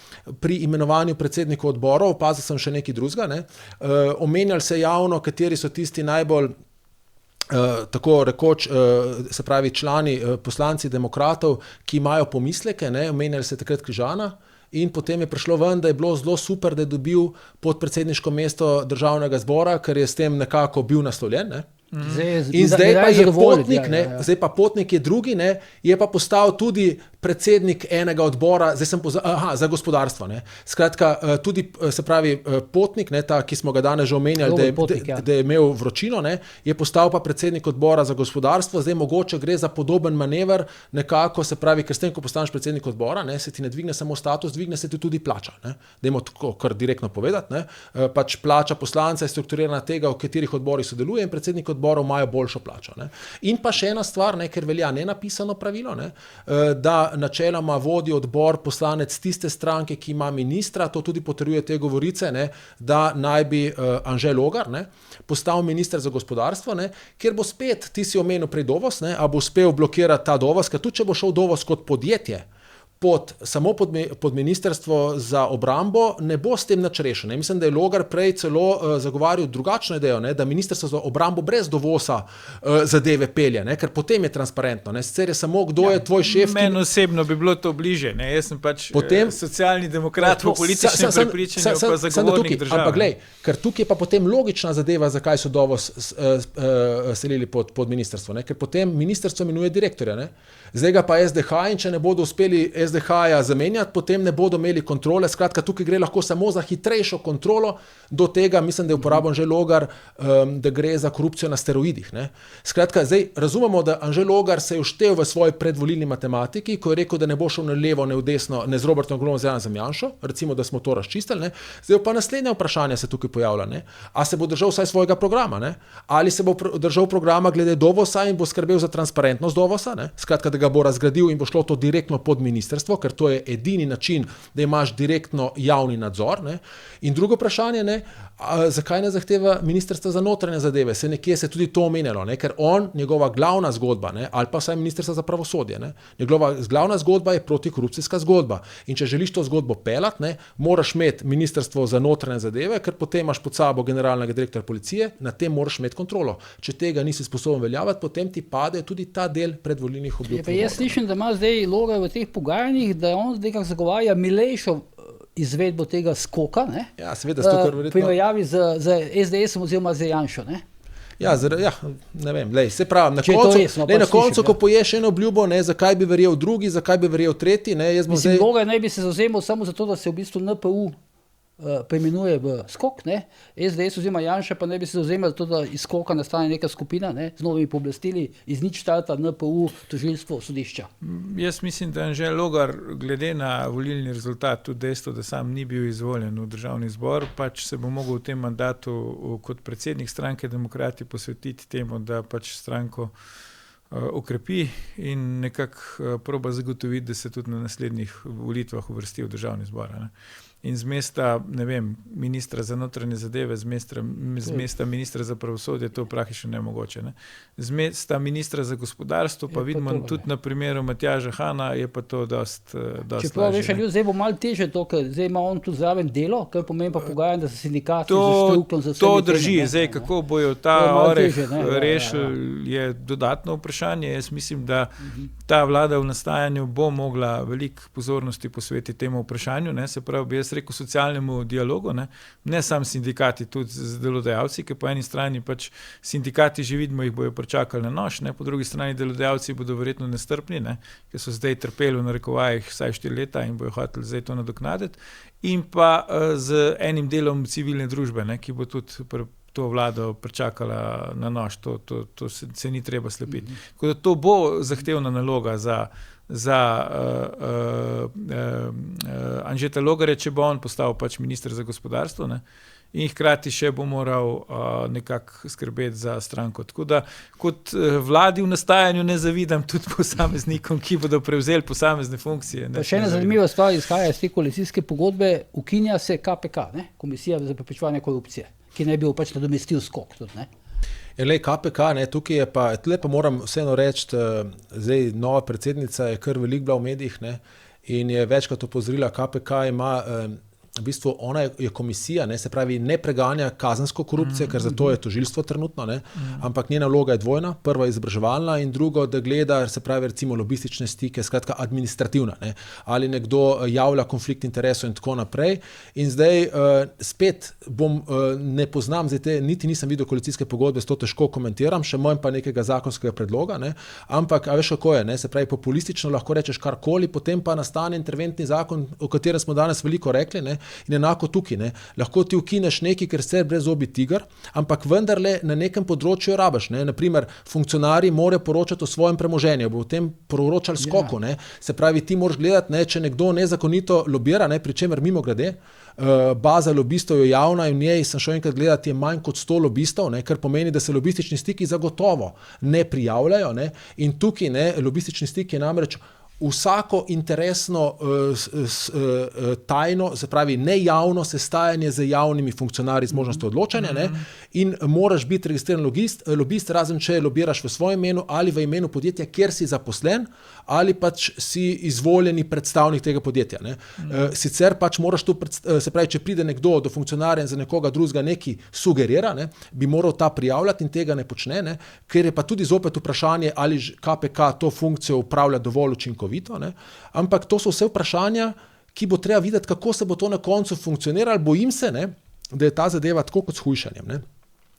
pri imenovanju predsednikov odborov, opazil sem še nekaj drugega, ne. Omenjali se javno, kateri so tisti najbolj tako rekoč, se pravi člani, poslanci demokratov, ki imajo pomisleke, ne, omenjali se takrat Križana in potem je prišlo ven, da je bilo zelo super, da je dobil podpredsedniško mesto državnega zbora, ker je s tem nekako bil naslovljen, ne. Zdaj pa je potnik, ne, zdaj pa potnik je drugi, ne, je pa postal tudi predsednik enega odbora, zdaj sem za gospodarstvo, ne. Skratka, tudi, se pravi, potnik, ne, ta, ki smo ga danes že omenjali, da je imel vročino, ne, je postal pa predsednik odbora za gospodarstvo, zdaj mogoče gre za podoben manever, nekako, se pravi, ker s tem, ko postaneš predsednik odbora, ne, se ti ne dvigne samo status, dvigne se ti tudi plača, ne. Dajmo tako kar direktno povedati, ne, pač plača poslanca je strukturirana tega, v katerih odborih sodeluje in predsednik odborov imajo boljšo plačo, ne. In pa še ena stvar, ne, ker velja nenapisano pravilo, ne, da načeloma vodi odbor poslanec tiste stranke, ki ima ministra, to tudi potrjuje te govorice, ne, da naj bi Anže Logar, ne, postal minister za gospodarstvo, ne, kjer bo spet, ti si omenil prej Dovos, ne, a bo uspel blokirati ta Dovos, ker tudi če bo šel Dovos kot podjetje, samo pod ministrstvo za obrambo, ne bo s tem nič rešeno. Mislim, da je Logar prej celo zagovarjal drugačno idejo, ne, da ministrstvo za obrambo brez dovoza zadeve pelje, ne, ker potem je transparentno. Ne, sicer je samo, kdo je tvoj šef. Meni osebno bi bilo to bliže. Ne. Jaz sem pač socialni demokrat po političnem prepričanju, pa zagovornik države. Ampak glej, ker tukaj je pa potem logična zadeva, zakaj so Dovoz selili pod ministrstvo. Ne, ker potem ministrstvo imenuje direktorja. Ne. Zdaj ga pa SDH in če ne bodo uspeli SDH-ja zamenjati, potem ne bodo imeli kontrole. Skratka, tukaj gre lahko samo za hitrejšo kontrolo do tega, mislim, da je uporabil Anže Logar, da gre za korupcijo na steroidih. Ne. Skratka, zdaj razumemo, da Anže Logar se je vštel v svoji predvolilni matematiki, ko je rekel, da ne bo šel ne levo, ne v desno, ne z Robertom Golobom, z Janezom Janšo, recimo, da smo to razčistili. Ne. Zdaj pa naslednje vprašanje se tukaj pojavlja. Ne. A se bo držal vsaj svojega programa? Ne. Ali se bo držal programa glede Dovosa in bo skrbel za transparentnost Dovosa? Ne. Skratka, da ga bo razgradil in bo šlo to direktno pod ministrstvo, ker to je edini način, da imaš direktno javni nadzor. Ne. In drugo vprašanje, ne, zakaj ne zahteva ministrstva za notranje zadeve? Se nekje se tudi to omenjalo, ne, ker njegova glavna zgodba, ne, ali pa vsaj ministrstva za pravosodje, ne, njegova glavna zgodba je protikorupcijska zgodba. In če želiš to zgodbo pelati, ne, moraš imeti ministrstvo za notranje zadeve, ker potem imaš pod sabo generalnega direktorja policije, na tem moraš imeti kontrolo. Če tega nisi sposoben veljavati, potem ti pade tudi ta del predvolilnih obljub. Jaz slišim, da ima zdaj Logar v teh pogajanjih, da on zdaj kako zagovarja milejšo izvedbo tega skoka, ne? Ja, seveda, verjetno... primerjavi z SDS-om oziroma z Janšo, ne? Ja, ne vem, lej, se pravi, na koncu, ko poješ eno obljubo, ne, zakaj bi verjel drugi, zakaj bi verjel tretji, ne, jaz bom zdaj... Logar ne bi se zavzemal samo zato, da se v bistvu NPU preimenuje v skok, ne, SDS oziroma Janša pa ne bi se zavzemal zato, da iz skoka nastane neka skupina, ne, z novimi pooblastili, iz nič starta NPU, tožilstvo, sodišča. Jaz mislim, da Anže Logar, glede na volilni rezultat, tudi dejstvo, da sam ni bil izvoljen v državni zbor, pač se bo mogel v tem mandatu kot predsednik stranke Demokrati posvetiti temu, da pač stranko okrepi in nekako proba zagotoviti, da se tudi na naslednjih volitvah uvrsti v državni zbor. Ne. in z mesta, ne vem, ministra za notranje zadeve, z mesta ministra za pravosodje, to praktično nemogoče. Ne. Z mesta ministra za gospodarstvo, pa vidimo tudi na primeru Matjaža Hana, je pa to dost Čeprav veš, zdaj bo malo teže to, ker zdaj ima on tudi zraven delo, kar pomeni pa pogajanje, da se sindikati to drži. Zdaj, kako bojo ta oreh rešili, je dodatno vprašanje. Jaz mislim, da ta vlada v nastajanju bo mogla veliko pozornosti posvetiti temu vprašanju, ne, se pravi, bi jaz rekel socialnemu dialogu, ne sam sindikati, tudi z delodajalci, ki po eni strani pač sindikati že vidimo, jih bojo pričakali na nož, ne, po drugi strani delodajalci bodo verjetno nestrpni, ne, ker so zdaj trpeli v narekovajih vsaj 4 leta in bojo hoteli zdaj to nadoknaditi, in pa z enim delom civilne družbe, ne, ki bo tudi to vlado pričakala na nož, to se ni treba slepiti. Tako da to bo zahtevna naloga za Anžeta Logarja, če bo on postal pač minister za gospodarstvo, ne? In hkrati še bo moral nekako skrbeti za stranko. Tako da kot vladi v nastajanju ne zavidam tudi posameznikom, ki bodo prevzeli posamezne funkcije. Pa še ena zanimiva stvar izhaja iz te koalicijske pogodbe, ukinja se KPK, ne? Komisija za preprečevanje korupcije, ki naj bi pač nadomestil skok tudi, ne? KPK, ne, tukaj je pa, tle pa moram vseeno reči, zdaj nova predsednica je kar veliko bila v medijih, ne, in je večkrat opozorila, KPK ima, v bistvu ona je komisija, ne, se pravi, ne preganja kazensko korupcijo, ker zato je tožilstvo trenutno, ne, ampak njena vloga je dvojna, prva je izobraževalna in drugo, da gleda, se pravi, recimo lobistične stike, skratka administrativna, ne, ali nekdo javlja konflikt interesov in tako naprej. In zdaj spet ne poznam, zdaj niti nisem videl koalicijske pogodbe, to težko komentiram, še manj pa nekega zakonskega predloga, ne, ampak a veš, kako je, ne, se pravi, populistično lahko rečeš karkoli, potem pa nastane interventni zakon, o katerem smo danes veliko rekli, ne. In enako tukaj, ne, lahko ti ukineš nekaj, ker se brezobi tiger, ampak vendarle na nekem področju rabiš, ne, naprimer funkcionarji morajo poročati o svojem premoženju, bo v tem poročali skoku, ne, se pravi, ti moraš gledati, ne, če nekdo nezakonito lobira, ne, pri čemer mimogrede, baza lobistov je javna in v njej sem šel enkrat gledati, je manj kot 100 lobistov, ne, kar pomeni, da se lobistični stiki zagotovo ne prijavljajo, ne, in tukaj, ne, lobistični stik je namreč vsako interesno tajno, se pravi nejavno sestajanje z javnimi funkcionarji z možnostjo odločanja, ne, in moraš biti registriran lobist, razen če lobiraš v svojem imenu ali v imenu podjetja, kjer si zaposlen ali pač si izvoljeni predstavnik tega podjetja, ne. Sicer pač moraš tu, se pravi, če pride nekdo do funkcionarja in za nekoga drugega nekaj sugerira, ne, bi moral ta prijavljati in tega ne počne, ne, ker je pa tudi zopet vprašanje, ali KPK to funkcijo upravlja dovolj učinkovito, ne, ampak to so vse vprašanja, ki bo treba videti, kako se bo to na koncu funkcioniralo. Bojim se, ne, da je ta zadeva tako kot s hujšanjem, ne.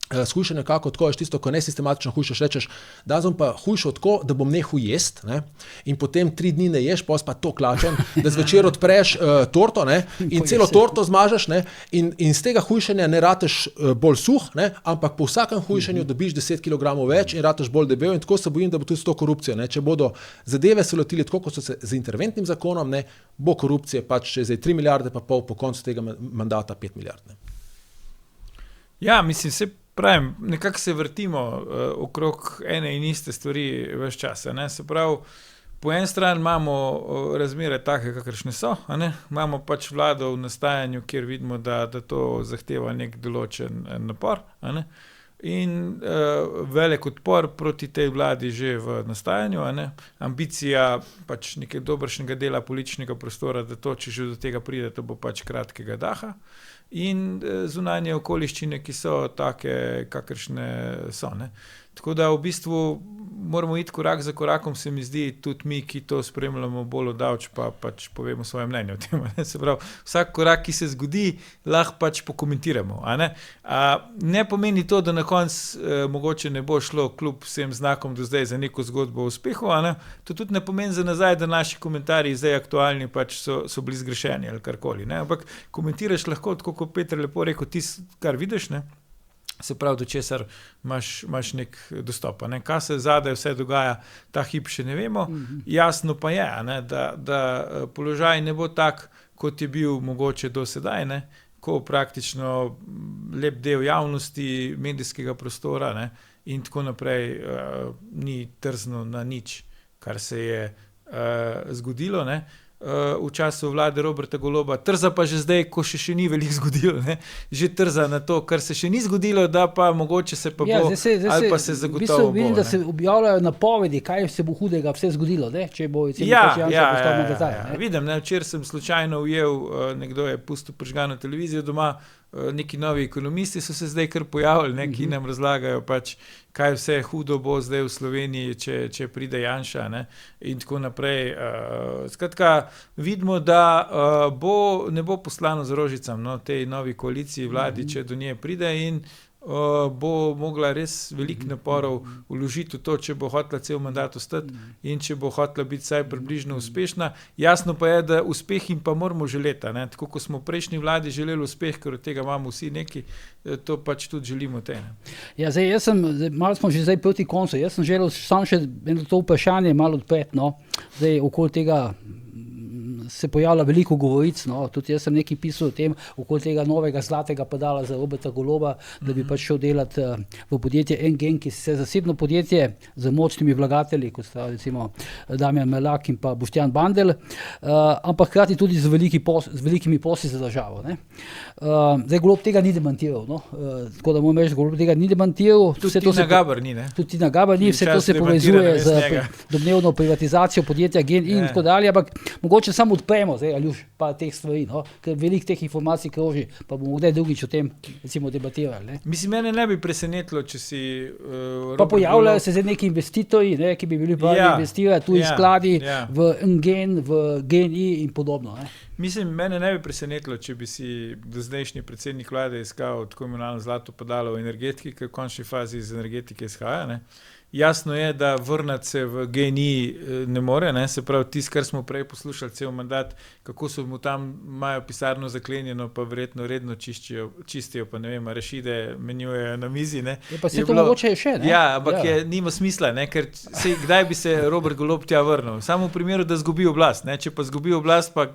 Hujšanje kako tako, tisto, ko nesistematično hujšaš, rečeš, da sem pa hujšal tako, da bom nehal jest, ne, in potem 3 dni ne ješ, pa to klačem, da zvečer odpreš torto, ne, in celo torto zmažeš, ne, in z tega hujšanja ne rateš bolj suh, ne, ampak po vsakem hujšanju dobiš 10 kg več in rateš bolj debel, in tako se bojim, da bo tudi s to korupcijo, ne, če bodo zadeve se lotili tako, kot so se z interventnim zakonom, ne, bo korupcije pač če zdaj 3,5 milijarde po koncu tega mandata 5 milijard, ne. Ja, mislim, pravim, nekako se vrtimo okrog ene in iste stvari ves čas, ne, se pravi, po eni strani imamo razmere take, kakršne so, ne, imamo pač vlado v nastajanju, kjer vidimo, da to zahteva nek določen napor, ne, in velik odpor proti tej vladi že v nastajanju, ne, ambicija pač nekaj dobršnega dela političnega prostora, da to, če že do tega pride, to bo pač kratkega daha, in zunanje okoliščine, ki so take, kakršne so, ne. Tako da v bistvu moramo iti korak za korakom, se mi zdi, tudi mi, ki to spremljamo bolj oddaleč, pa pač povemo svoje mnenje o tem, ne. Se pravi, vsak korak, ki se zgodi, lahko pač pokomentiramo, a ne. Ne pomeni to, da na koncu mogoče ne bo šlo kljub vsem znakom do zdaj za neko zgodbo o uspehu, a ne. To tudi ne pomeni za nazaj, da naši komentarji zdaj aktualni pač so bili zgrešeni ali karkoli, ne. Ampak komentiraš lahko, tako kot Peter lepo rekel, tisto, kar vidiš, ne. Se pravi, do česar imaš nek dostop, ne. Kaj se zadaj vse dogaja, ta hip še ne vemo, jasno pa je, ne, da položaj ne bo tak, kot je bil mogoče do sedaj, ne, ko praktično lep del javnosti, medijskega prostora, ne, in tako naprej ni trzno na nič, kar se je zgodilo, ne. v času vlade Roberta Goloba, trza pa že zdaj, ko še ni veliko zgodilo, ne? Že trza na to, kar se še ni zgodilo, da pa mogoče se pa bo, ali pa se zagotovo bo. Vidim, da se objavljajo napovedi, kaj se bo hudega vse zgodilo, ne? Če bo Janša postal mandatar. Vidim, včeraj sem slučajno ujel, nekdo je pustil prižgano televizijo doma, neki novi ekonomisti so se zdaj kar pojavili, ki nam razlagajo pač, kaj vse hudo bo zdaj v Sloveniji, če pride Janša, ne, in tako naprej. Skratka, vidimo, da ne bo poslano z rožicam, tej novi koaliciji vladi, če do nje pride in bo mogla res veliko naporov vložiti v to, če bo hotela cel mandat ostati in če bo hotela biti vsaj približno uspešna. Jasno pa je, da uspeh jim pa moramo želeti, ne? Tako kot smo v prejšnji vladi želeli uspeh, ker od tega imamo vsi neki, to pač tudi želimo te. Ja, malo smo že zdaj proti koncu, jaz sem želel samo še to vprašanje malo odpreti, zdaj okoli tega se pojavlja veliko govoric, tudi jaz sem nekaj pisal o tem, okoli tega novega zlatega pedala za Roberta Goloba, da bi pač šel delati v podjetje Engen, ki je zasebno podjetje z močnimi vlagatelji, kot sta recimo Damjan Melak in pa Boštjan Bandelj, ampak hkrati tudi z velikimi posli za državo. Zdaj Golob tega ni demantiral, tako da moram reči, Golob tega ni demantiral. Tudi Tina Gaber ni, ne? Tudi Tina Gaber ni, vse to se povezuje z domnevno privatizacijo podjetja Gen in tako dalje, ampak mogoče samo odpremo, Aljuš, pa teh stvari, ker veliko teh informacij kroži, pa bomo kdaj drugič o tem recimo debatirali. Mislim, mene ne bi presenetilo, če si pa pojavljajo se zdaj neki investitorji, ki bi bili pravi investirati, tuji skladi v Engen, v GNI in podobno. Mislim, mene ne bi presenetilo, če bi si do zdajšnji predsednik vlade iskal tako imenovano zlato pedalo v energetiki, ker v končni fazi iz energetike izhaja, ne. Jasno je, da vrnati se v GNI ne more, ne? Se pravi, tisto, kar smo prej poslušali cel mandat, kako so mu tam, imajo pisarno zaklenjeno, pa verjetno redno čistijo, pa ne vem, arašide menjujejo na mizi, ne. Pa se to mogoče še, ne? Ja, ampak nima smisla, ne, ker kdaj bi se Robert Golob tja vrnil? Samo v primeru, da zgubi oblast, ne, če pa zgubi oblast, pa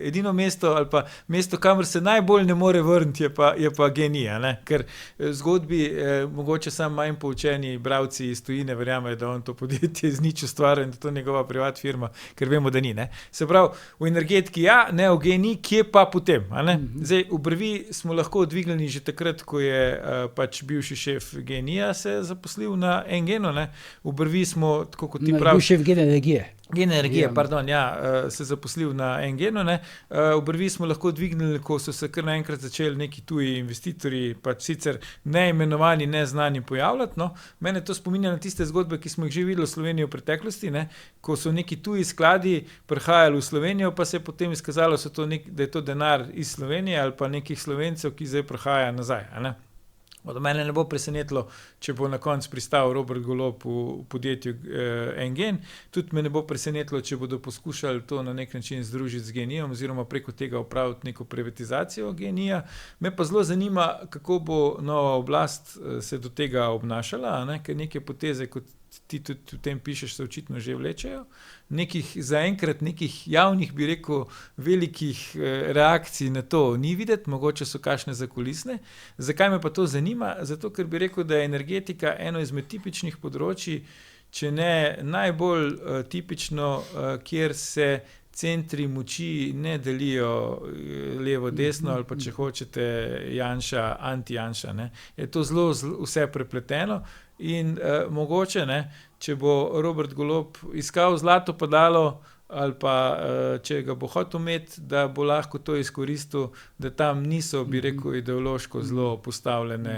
edino mesto ali pa mesto, kamor se najbolj ne more vrniti, je pa GNI, ne, ker zgodbi mogoče samo manj poučeni bralci iz tujine verjamejo, da on to podjetje iz nič ustvarja in da to njegova privat firma, ker vemo, da ni, ne. Se pravi, v energetiki ne v GNI, kje pa potem, a ne? Zdaj, v Brvi smo lahko odvignili že takrat, ko je pač bivši šef GNI-ja se zaposlil na Engenu, ne. V Brvi smo, tako kot ti praviš... Bil šef Gen Energije. Se zaposlil na Engenu, ne. V Brvi smo lahko dvignili, ko so se kar naenkrat začeli neki tuji investitorji, pač sicer neimenovani, neznani pojavljati, no. Mene to spominja na tiste zgodbe, ki smo jih že videli v Sloveniji v preteklosti, ne, ko so neki tuji skladi prihajali v Slovenijo, pa se je potem izkazalo, da je to denar iz Slovenije ali pa nekih Slovencev, ki zdaj prihaja nazaj, a ne. Od mene ne bo presenetilo, če bo na koncu pristal Robert Golob v podjetju Engen. Tudi me ne bo presenetilo, če bodo poskušali to na nek način združiti z GNI-jem oziroma preko tega opraviti neko privatizacijo GNI-ja. Me pa zelo zanima, kako bo nova oblast se do tega obnašala, ne? Ker neke poteze, kot ti tudi v tem pišeš, se očitno že vlečejo. Zaenkrat nekih javnih, bi rekel, velikih reakcij na to ni videti, mogoče so kakšne zakulisne. Zakaj me pa to zanima? Zato, ker bi rekel, da je energetika eno izmed tipičnih področij, če ne najbolj tipično, kjer se centri moči ne delijo levo, desno ali pa, če hočete, Janša, anti-Janša, ne. Je to zelo vse prepleteno in mogoče, ne, če bo Robert Golob iskal zlato pedalo ali pa če ga bo hotel imeti, da bo lahko to izkoristil, da tam niso, bi rekel, ideološko zelo postavljene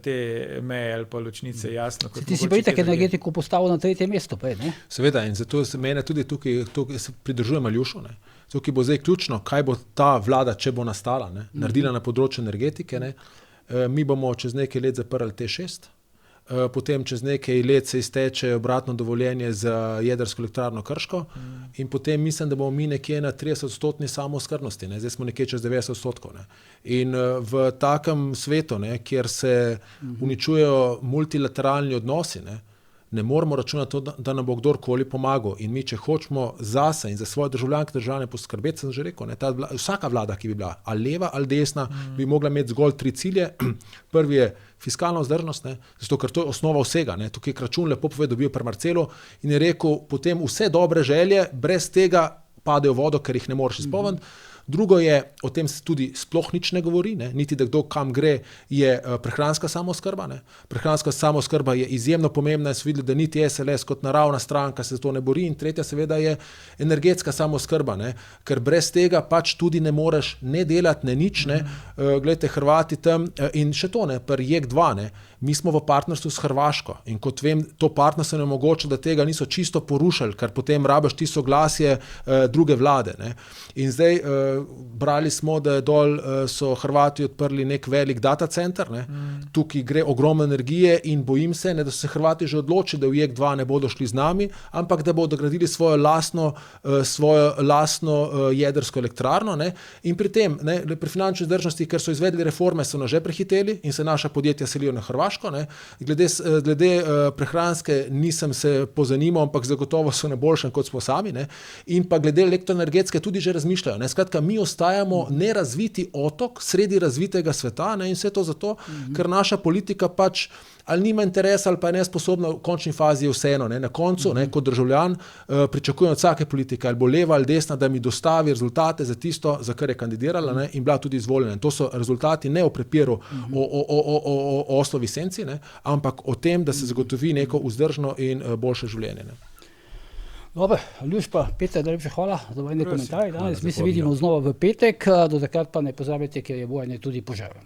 te meje ali pa ločnice, jasno. Ti si pa itak energetiko postavil na 3. mesto, ne? Seveda, in zato se mene tudi tukaj se pridržujem Aljušu, ne. Tukaj bo zdaj ključno, kaj bo ta vlada, če bo nastala, ne, naredila na področju energetike, ne. Mi bomo čez nekaj let zaprli T6, potem čez nekaj let se izteče obratno dovoljenje za jedrsko elektrarno Krško in potem mislim, da bomo mi nekje na 30% samooskrbnosti, ne. Zdaj smo nekje čez 90%, ne. In v takem svetu, ne, kjer se uničujejo multilateralni odnosi, ne moramo računati, da nam bo kdorkoli pomagal. In mi, če hočemo zase in za svoje državljanke državljane poskrbeti, sem že rekel, ne, vsaka vlada, ki bi bila ali leva ali desna, bi mogla imeti zgolj 3 cilje. Prvi je fiskalna vzdržnost, ne, zato ker to je osnova vsega, ne. Tukaj Kračun lepo pove, dobil pri Marcelu in je rekel, potem vse dobre želje, brez tega padejo v vodo, ker jih ne moreš izpolniti. Drugo je, o tem se tudi sploh nič ne govori, ne? Niti da kdo kam gre, je prehranska samooskrba. Prehranska samooskrba je izjemno pomembna in so videli, da niti SLS kot naravna stranka se za to ne bori. In tretja seveda je energetska samooskrba, ker brez tega pač tudi ne moreš ne delati, ne nič. Glejte, Hrvati tam in še to, pri JEK2, mi smo v partnerstvu s Hrvaško in kot vem, to partnerstvo ne omogoča, da tega niso čisto porušili, ker potem rabiš ti soglasje druge vlade. In zdaj brali smo, da dol so Hrvati odprli nek velik data center, tukaj gre ogromno energije in bojim se, da so se Hrvati že odločili, da v JEK2 ne bodo šli z nami, ampak da bodo gradili svojo lastno jedrsko elektrarno. In pri tem, pri finančni vzdržnosti, ker so izvedli reforme, so nas že prehiteli in se naša podjetja selijo na Hrvaško. Glede prehranske nisem se pozanimal, ampak zagotovo so na boljšem, kot smo sami. In pa glede elektroenergetske tudi že razmišljajo. Skratka, mi ostajamo nerazviti otok sredi razvitega sveta in vse to zato, ker naša politika pač ali nima interesa ali pa je nesposobna, v končni fazi je vseeno. Na koncu, kot državljan, pričakujem od vsake politike, ali bo leva ali desna, da mi dostavi rezultate za tisto, za kar je kandidirala in bila tudi izvoljena. To so rezultati ne o prepiru, o oslovi senci, ampak o tem, da se zagotovi neko vzdržno in boljše življenje. Dobre, Aljož pa, Peter, najlepša hvala za vojne komentarje danes. Mi se vidimo znova v petek, do takrat pa ne pozabite, ker je vojne tudi požar.